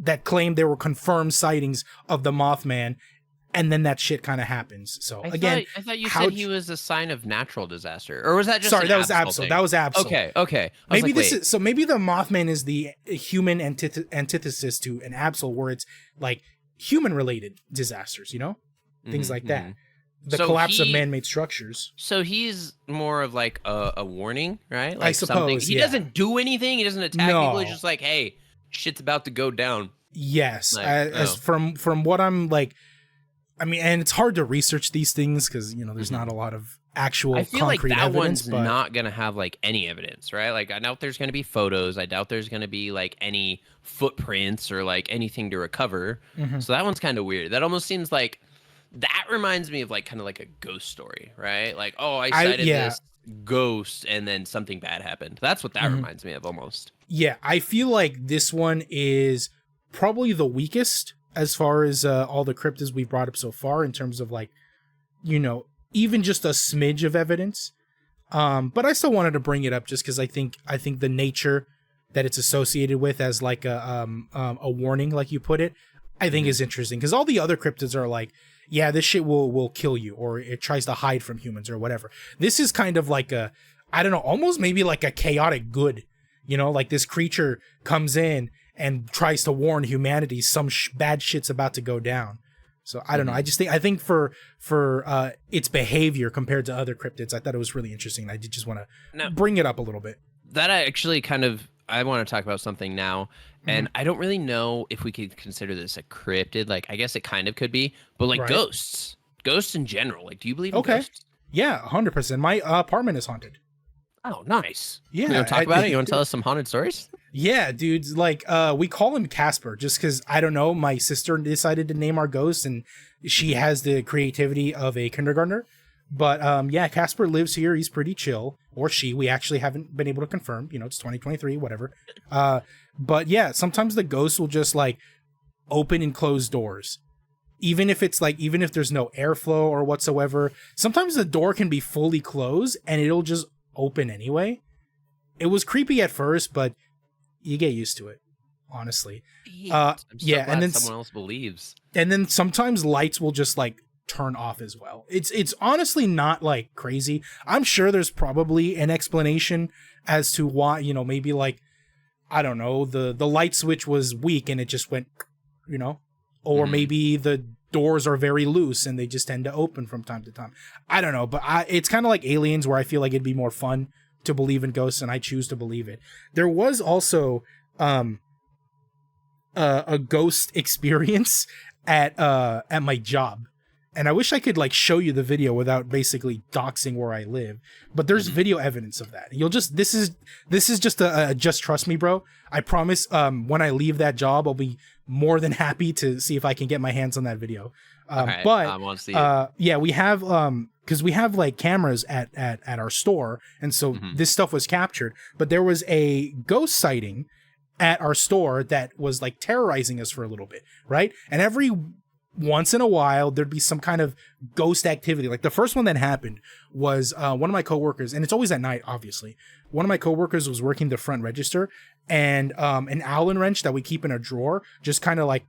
that claim there were confirmed sightings of the Mothman, and then that shit kind of happens. So I thought you said he was a sign of natural disaster, or was that just that was Absol? That was Absol. Okay. Maybe maybe the Mothman is the human antithesis to an Absol, where it's like human related disasters. You know, things like that. The collapse of man-made structures. So he's more of like a warning, right? Like I suppose. He doesn't do anything. He doesn't attack people. He's just like, hey, shit's about to go down. Yes. As from what I'm like, I mean, and it's hard to research these things because, you know, there's not a lot of actual concrete evidence. I feel like that one's not going to have like any evidence, right? Like I doubt there's going to be photos. I doubt there's going to be like any footprints or like anything to recover. So that one's kind of weird. That almost seems like, that reminds me of like kind of like a ghost story, right? Like, oh, I sighted this ghost and then something bad happened. That's what that reminds me of almost. Yeah, I feel like this one is probably the weakest as far as all the cryptids we've brought up so far in terms of like, you know, even just a smidge of evidence. But I still wanted to bring it up just because I think the nature that it's associated with as like a warning, like you put it, I think is interesting because all the other cryptids are like, yeah, this shit will kill you, or it tries to hide from humans or whatever. This is kind of like a, I don't know, almost maybe like a chaotic good, you know, like this creature comes in and tries to warn humanity some bad shit's about to go down. So I don't know. I think for its behavior compared to other cryptids, I thought it was really interesting. I did just want to bring it up a little bit. That actually I want to talk about something now. And I don't really know if we could consider this a cryptid. Like, I guess it kind of could be, but like ghosts in general. Like, do you believe in ghosts? Yeah, 100%. My apartment is haunted. Oh, nice. Yeah. You want to talk about it? You want to tell us some haunted stories? Yeah, dude. Like, we call him Casper just because, I don't know, my sister decided to name our ghost and she has the creativity of a kindergartner. But yeah, Casper lives here. He's pretty chill. Or she. We actually haven't been able to confirm. You know, it's 2023, whatever. But yeah, sometimes the ghosts will just like open and close doors. Even if there's no airflow or whatsoever. Sometimes the door can be fully closed and it'll just open anyway. It was creepy at first, but you get used to it. honestly. I'm so Yeah, glad and then someone else believes. and then sometimes lights will just like turn off as well. It's honestly not like crazy. I'm sure there's probably an explanation as to why, you know, maybe like, I don't know, the light switch was weak and it just went, you know, or maybe the doors are very loose and they just tend to open from time to time. I don't know, but it's kind of like Aliens, where I feel like it'd be more fun to believe in ghosts, and I choose to believe it. There was also a ghost experience at my job, and I wish I could like show you the video without basically doxing where I live, but there's video evidence of that. This is just a just trust me, bro. I promise when I leave that job, I'll be more than happy to see if I can get my hands on that video. Okay, but I want to see it. yeah, we have because we have like cameras at our store, and so this stuff was captured. But there was a ghost sighting at our store that was like terrorizing us for a little bit, right? And every once in a while there'd be some kind of ghost activity. Like the first one that happened was one of my coworkers, and it's always at night, obviously. One of my coworkers was working the front register, and an Allen wrench that we keep in a drawer just kind of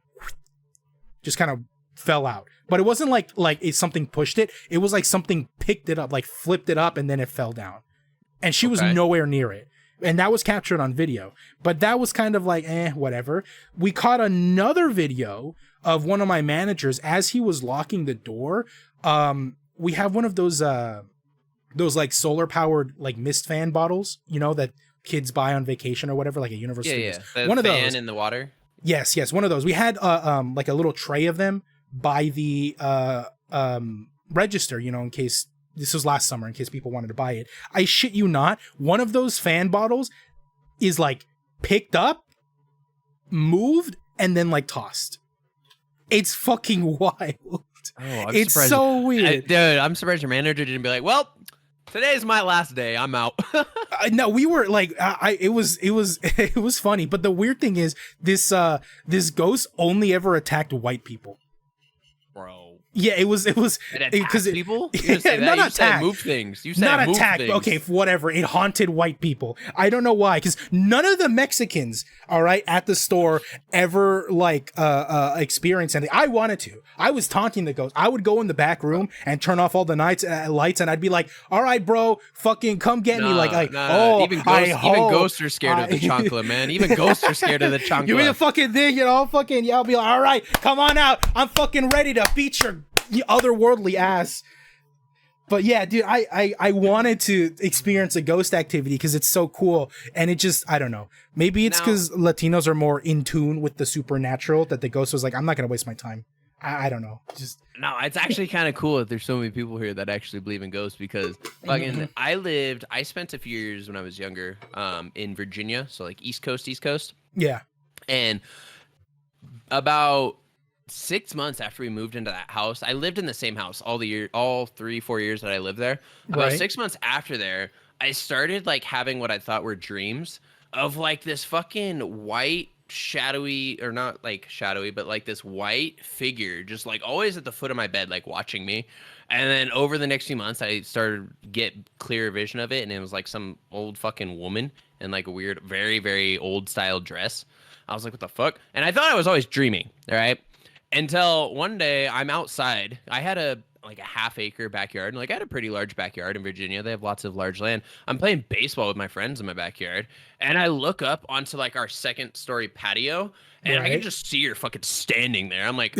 fell out. But it wasn't like something pushed it. It was like something picked it up, like flipped it up, and then it fell down. And she was nowhere near it. And that was captured on video. But that was kind of like, whatever. We caught another video of one of my managers as he was locking the door. We have one of those like solar powered like mist fan bottles, you know, that kids buy on vacation or whatever, like at Universal Studios. The one of fan those in the water. Yes, one of those. We had like a little tray of them by the register, you know, in case this was last summer, in case people wanted to buy it. I shit you not, one of those fan bottles is like picked up, moved, and then like tossed. It's fucking wild. It's so weird. Dude, I'm surprised your manager didn't be like, well, today's my last day. I'm out. No, we were like, it was funny. But the weird thing is this ghost only ever attacked white people. Bro. Yeah, it was because people. You didn't say that. Not you attack. said move things. You said not move attack. things. Okay, whatever. It haunted white people. I don't know why, because none of the Mexicans, all right, at the store ever like experienced anything. I wanted to. I was taunting the ghost. I would go in the back room and turn off all the lights, and I'd be like, "All right, bro, fucking come get me!" Oh, even ghosts are scared of the chancla, man. Even ghosts are scared of the chancla. You mean the fucking thing, you know? Fucking yeah. I'll be like, "All right, come on out. I'm fucking ready to beat your otherworldly ass." But yeah, dude, I wanted to experience a ghost activity because it's so cool, and it just, I don't know, maybe it's because Latinos are more in tune with the supernatural that the ghost was like, I'm not gonna waste my time. I don't know, just no. It's actually kind of cool that there's so many people here that actually believe in ghosts, because fucking I spent a few years when I was younger in Virginia, so like East Coast. Yeah. And about 6 months after we moved into that house, I lived in the same house all 3-4 years that I lived there. About 6 months after there, I started like having what I thought were dreams of like this fucking white shadowy, or not like shadowy, but like this white figure just like always at the foot of my bed, like watching me. And then over the next few months, I started to get clearer vision of it, and it was like some old fucking woman in like a weird, very, very old style dress. I was like, what the fuck? And I thought I was always dreaming, all right? Until one day I'm outside. I had a half-acre backyard, and like I had a pretty large backyard in Virginia. They have lots of large land. I'm playing baseball with my friends in my backyard, and I look up onto like our second-story patio, and I can just see her fucking standing there. I'm like,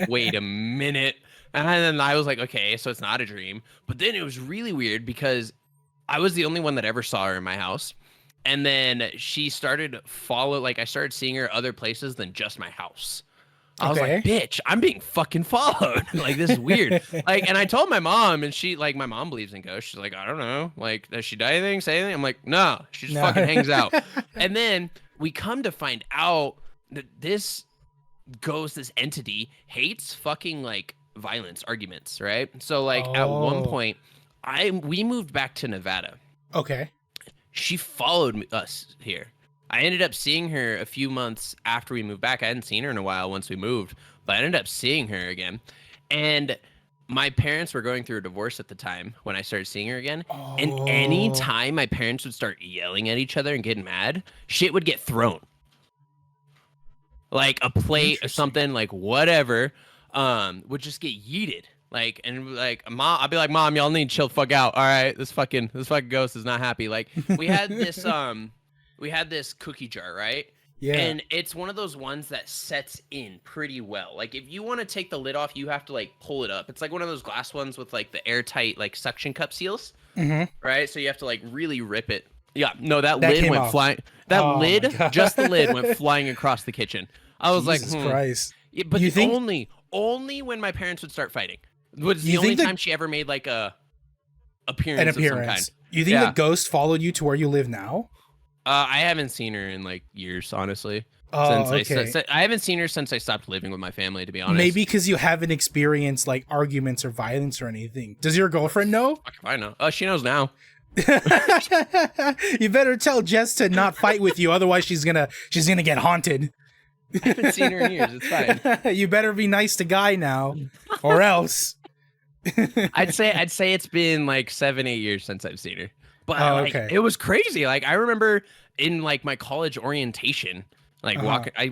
wait a minute. And then I was like, okay, so it's not a dream. But then it was really weird because I was the only one that ever saw her in my house. And then she started I started seeing her other places than just my house. I was like, bitch, I'm being fucking followed. Like, this is weird. Like, and I told my mom, and she, like, my mom believes in ghosts. She's like, I don't know. Like, does she die anything? Say anything? I'm like, no, she just fucking hangs out. And then we come to find out that this ghost, this entity, hates fucking, like, violence, arguments, right? So, like, at one point, we moved back to Nevada. Okay. She followed us here. I ended up seeing her a few months after we moved back. I hadn't seen her in a while once we moved, but I ended up seeing her again. And my parents were going through a divorce at the time when I started seeing her again. Oh. And any time my parents would start yelling at each other and getting mad, shit would get thrown. like a plate or something, like whatever, would just get yeeted. Like, and like, mom, I'd be like, Mom, y'all need to chill the fuck out. All right, this fucking ghost is not happy. Like, we had this cookie jar, right? Yeah. And it's one of those ones that sets in pretty well. Like, if you want to take the lid off, you have to like pull it up. It's like one of those glass ones with like the airtight like suction cup seals, right? So you have to like really rip it. Yeah, no, that lid went flying. That lid, just the lid, went flying across the kitchen. I was Jesus Christ. Yeah, but only when my parents would start fighting was the only time she ever made like a appearance of some kind. You think the ghost followed you to where you live now? I haven't seen her in like years, honestly. Okay. I haven't seen her since I stopped living with my family, to be honest. Maybe because you haven't experienced like arguments or violence or anything. Does your girlfriend know? I know. She knows now. You better tell Jess to not fight with you, otherwise she's gonna get haunted. I haven't seen her in years. It's fine. You better be nice to Guy now, or else. I'd say it's been like 7-8 years since I've seen her. But it was crazy. Like, I remember in like my college orientation, like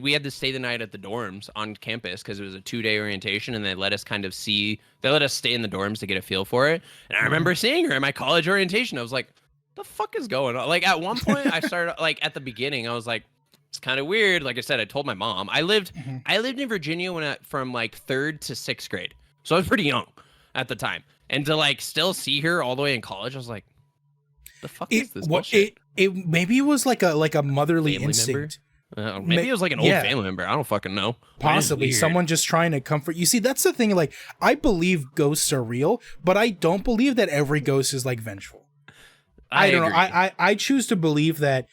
we had to stay the night at the dorms on campus because it was a 2-day orientation, and they let us stay in the dorms to get a feel for it. And I remember seeing her at my college orientation. I was like, the fuck is going on? Like, at one point I started like at the beginning, I was like, it's kind of weird. Like I said, I told my mom. I lived in Virginia from like 3rd to 6th grade. So I was pretty young at the time. And to like still see her all the way in college, I was like, the fuck is this bullshit? Maybe it was like a motherly family instinct. Maybe it was like an old family member. I don't fucking know. Possibly someone just trying to comfort you. See, that's the thing. Like, I believe ghosts are real, but I don't believe that every ghost is like vengeful. I don't know. I choose to believe that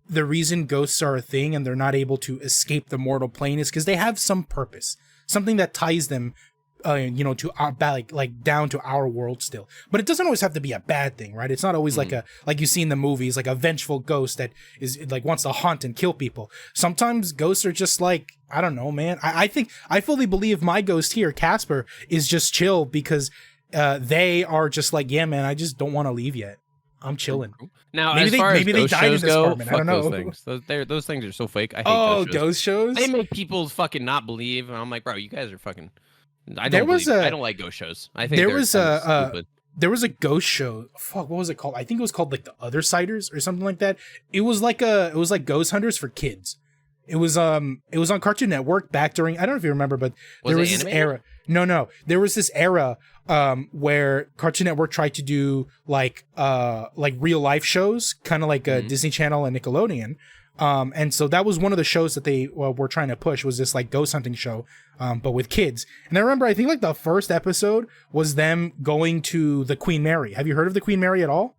the reason ghosts are a thing and they're not able to escape the mortal plane is because they have some purpose, something that ties them to our like down to our world still. But it doesn't always have to be a bad thing, right? It's not always like you see in the movies, like a vengeful ghost that is like wants to hunt and kill people. Sometimes ghosts are just like, I don't know, man. I think I fully believe my ghost here, Casper, is just chill because they are just like, yeah, man, I just don't want to leave yet. I'm chilling. Now, maybe they died in this apartment. I don't know. Those things are so fake. I hate ghost shows. They make people fucking not believe, and I'm like, bro, you guys are fucking. I don't like ghost shows. I think there was a ghost show. Fuck, what was it called? I think it was called like The Other Siders or something like that. It was like Ghost Hunters for kids. It was on Cartoon Network back during, I don't know if you remember, but there was this era. No, there was this era where Cartoon Network tried to do like real life shows, kind of like Disney Channel and Nickelodeon. And so that was one of the shows that they were trying to push, was this like ghost hunting show, but with kids. And I remember, I think like the first episode was them going to the Queen Mary. Have you heard of the Queen Mary at all?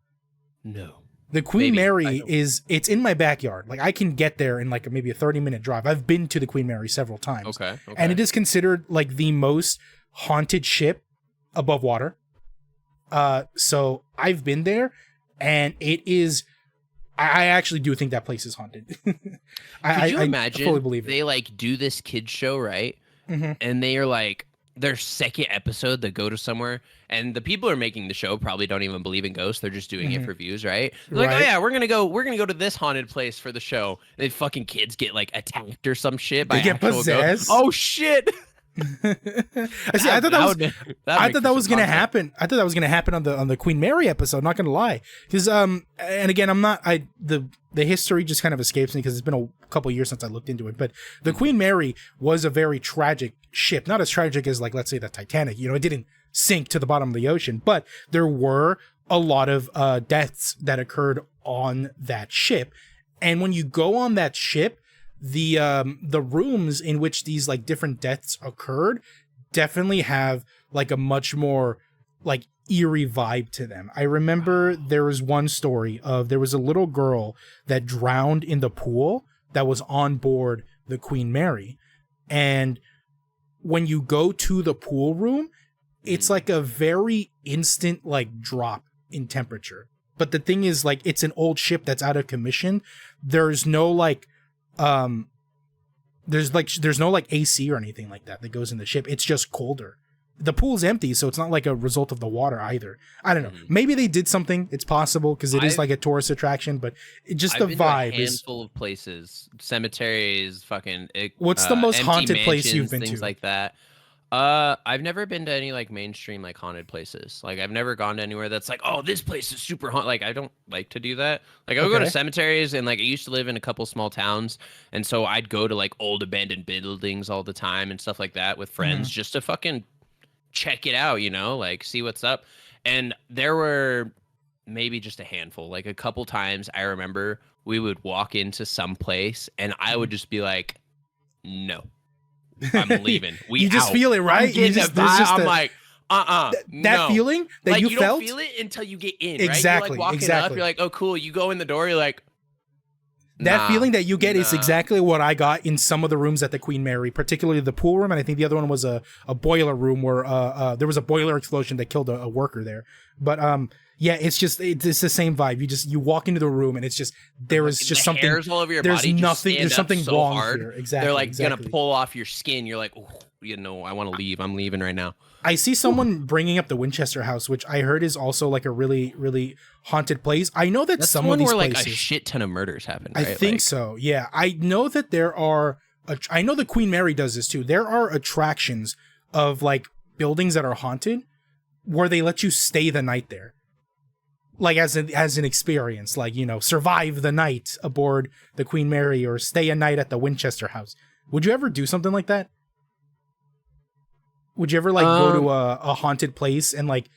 No. The Queen Mary it's in my backyard. Like, I can get there in like maybe a 30-minute drive. I've been to the Queen Mary several times. Okay. And it is considered like the most haunted ship above water. So I've been there, and it is, I actually do think that place is haunted. Could you imagine fully believe it. They like do this kids show, right? And they are like, their second episode, they go to somewhere, and the people who are making the show probably don't even believe in ghosts. They're just doing it for views, right? They're like, oh yeah, we're gonna go to this haunted place for the show. And then fucking kids get like attacked or some shit by actual possessed. Ghosts. Oh shit. I thought that was gonna happen. I thought that was gonna happen on the Queen Mary episode. Not gonna lie, because and again, the history just kind of escapes me because it's been a couple years since I looked into it. But the Queen Mary was a very tragic ship, not as tragic as like, let's say, the Titanic. It didn't sink to the bottom of the ocean, but there were a lot of deaths that occurred on that ship. And when you go on that ship, the rooms in which these like different deaths occurred definitely have like a much more like eerie vibe to them. I remember there was one story of, there was a little girl that drowned in the pool that was on board the Queen Mary. And when you go to the pool room, it's like a very instant like drop in temperature. But the thing is, like, it's an old ship that's out of commission. There's no like there's no like AC or anything like that goes in the ship. It's just colder. the pool's empty, so it's not like a result of the water either. I don't know. Maybe they did something. It's possible because it is like a tourist attraction, but I've the been vibe to a handful of places, cemeteries, fucking. What's the most empty haunted place you've mansions, been things to? like that. I've never been to any like mainstream like haunted places. Like I've never gone to anywhere that's like, oh, this place is super haunted. Like I don't like to do that. Like I would go to cemeteries, and like I used to live in a couple small towns, and so I'd go to like old abandoned buildings all the time and stuff like that with friends just to fucking check it out, you know, like see what's up. And there were maybe just a handful, like a couple times I remember we would walk into some place and I would just be like, no, I'm leaving. You just feel it, right? I'm like, that no. feeling that like, you felt? don't feel it until you get in, Exactly, right? You're like walking up, you're like, oh, cool. You go in the door, you're like, that feeling that you get is exactly what I got in some of the rooms at the Queen Mary, particularly the pool room, and I think the other one was a boiler room where there was a boiler explosion that killed a worker there. But yeah, it's the same vibe. You walk into the room and it's just there is just something. Hairs all over your there's body. nothing. There's something so wrong hard. here. Exactly. They're like gonna pull off your skin. You're like, oh, you know, I want to leave. I'm leaving right now. I see someone bringing up the Winchester House, which I heard is also like a really, really haunted place. I know that That's some of these where places, like a shit ton of murders happen. Right? I think so. Yeah, I know that there are. I know the Queen Mary does this too. There are attractions of like buildings that are haunted, where they let you stay the night there, like as an experience, like, you know, survive the night aboard the Queen Mary or stay a night at the Winchester House. Would you ever do something like that? Would you ever like go to a haunted place and like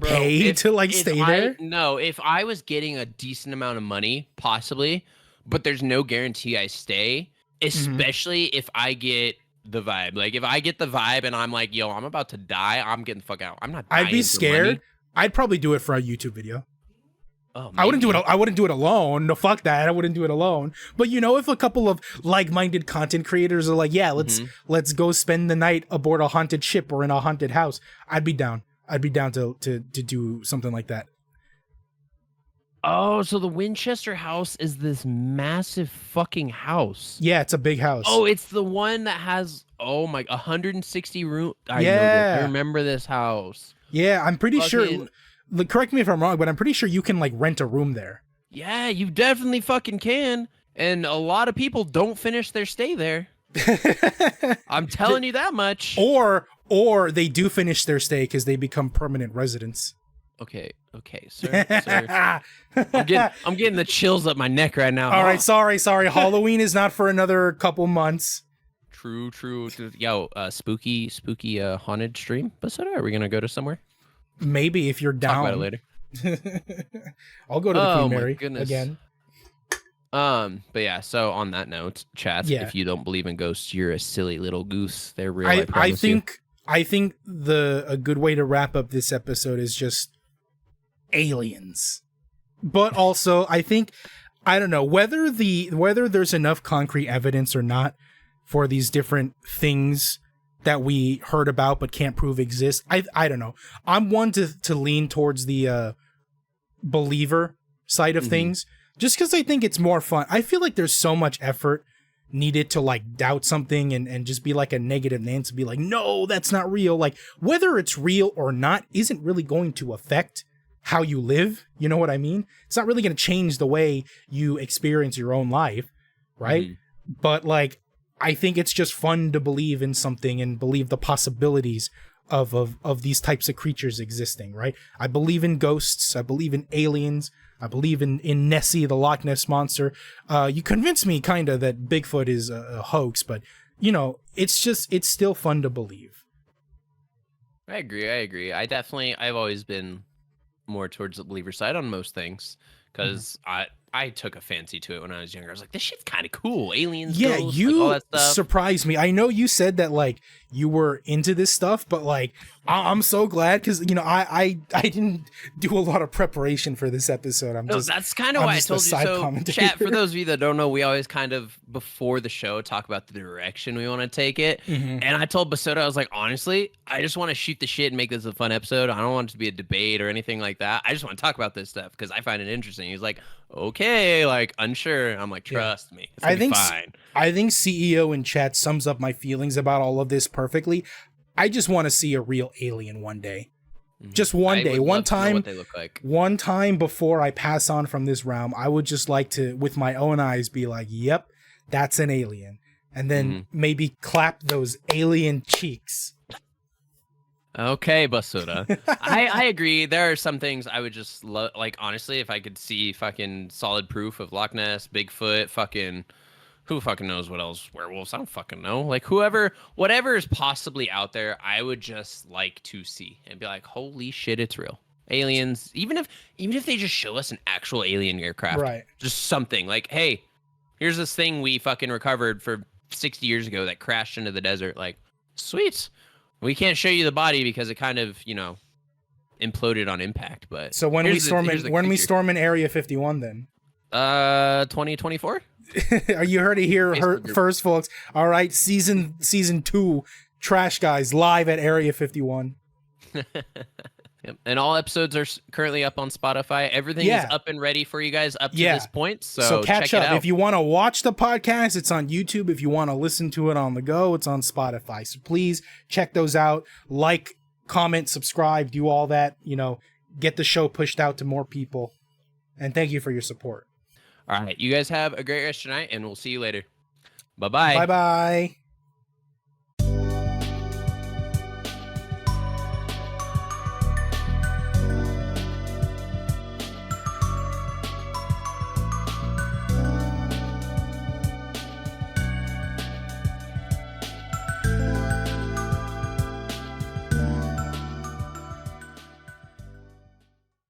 pay to like stay there? No, if I was getting a decent amount of money, possibly, but there's no guarantee I stay, especially if I get the vibe. Like if I get the vibe and I'm like, yo, I'm about to die, I'm getting the fuck out. I'm not dying. I'd be scared. I'd probably do it for a YouTube video. Oh, I wouldn't do it. I wouldn't do it alone. No, fuck that. I wouldn't do it alone. But you know, if a couple of like-minded content creators are like, yeah, let's go spend the night aboard a haunted ship or in a haunted house, I'd be down. I'd be down to do something like that. Oh, so the Winchester House is this massive fucking house. Yeah, it's a big house. Oh, it's the one that has 160 rooms. I remember this house. Yeah, I'm pretty sure. Correct me if I'm wrong, but I'm pretty sure you can like rent a room there. Yeah, you definitely fucking can. And a lot of people don't finish their stay there. I'm telling you that much. Or they do finish their stay because they become permanent residents. Okay, sir. I'm getting the chills up my neck right now. All right, sorry. Halloween is not for another couple months. True. Yo, spooky haunted stream. Basada, are we gonna go to somewhere? Maybe if you're down. Talk about it later. I'll go to the Queen Mary again. But yeah, so on that note, chat, if you don't believe in ghosts, you're a silly little goose. They're real. I think a good way to wrap up this episode is just aliens. But also, I don't know whether there's enough concrete evidence or not for these different things that we heard about but can't prove exist. I don't know. I'm one to lean towards the believer side of things, just because I think it's more fun. I feel like there's so much effort needed to like doubt something and just be like a negative Nancy, be like, no, that's not real. Like whether it's real or not isn't really going to affect how you live. You know what I mean? It's not really going to change the way you experience your own life, right? But like, I think it's just fun to believe in something and believe the possibilities of these types of creatures existing, right? I believe in ghosts. I believe in aliens. I believe in Nessie, the Loch Ness Monster. You convinced me kind of that Bigfoot is a hoax, but you know, it's still fun to believe. I agree. I've always been more towards the believer side on most things because I took a fancy to it when I was younger. I was like, this shit's kind of cool. Aliens, ghosts, you like, all that stuff. Surprised me. I know you said that like you were into this stuff, but like I'm so glad because you know I didn't do a lot of preparation for this episode. That's kind of why I told you. So, chat, for those of you that don't know, we always kind of before the show talk about the direction we want to take it. And I told Basota, I was like, honestly, I just want to shoot the shit and make this a fun episode. I don't want it to be a debate or anything like that. I just want to talk about this stuff because I find it interesting. He's like, okay, like unsure. I'm like, trust me, it's gonna be fine. I think CEO in chat sums up my feelings about all of this perfectly. I just want to see a real alien one day. Just one day, one time, what they look like. one time before I pass on from this realm, I would just like to, with my own eyes, be like, yep, that's an alien. And then maybe clap those alien cheeks. Okay, Basura. I agree. There are some things I would just love, like, honestly, if I could see fucking solid proof of Loch Ness, Bigfoot, fucking, who fucking knows what else, werewolves, I don't fucking know. Like, whatever is possibly out there, I would just like to see and be like, holy shit, it's real. Aliens, even if they just show us an actual alien aircraft, Right? Just something like, hey, here's this thing we fucking recovered for 60 years ago that crashed into the desert. Like, sweet. We can't show you the body because it kind of, imploded on impact. But so when we storm in Area 51, then 2024. You heard it here first, folks. All right, season 2, Trash Guys live at Area 51. Yep. And all episodes are currently up on Spotify. Everything is up and ready for you guys up to this point. So catch check up. It out. If you want to watch the podcast, it's on YouTube. If you want to listen to it on the go, it's on Spotify. So please check those out. Like, comment, subscribe, do all that. Get the show pushed out to more people. And thank you for your support. All right. You guys have a great rest of your night, and we'll see you later. Bye-bye. Bye-bye.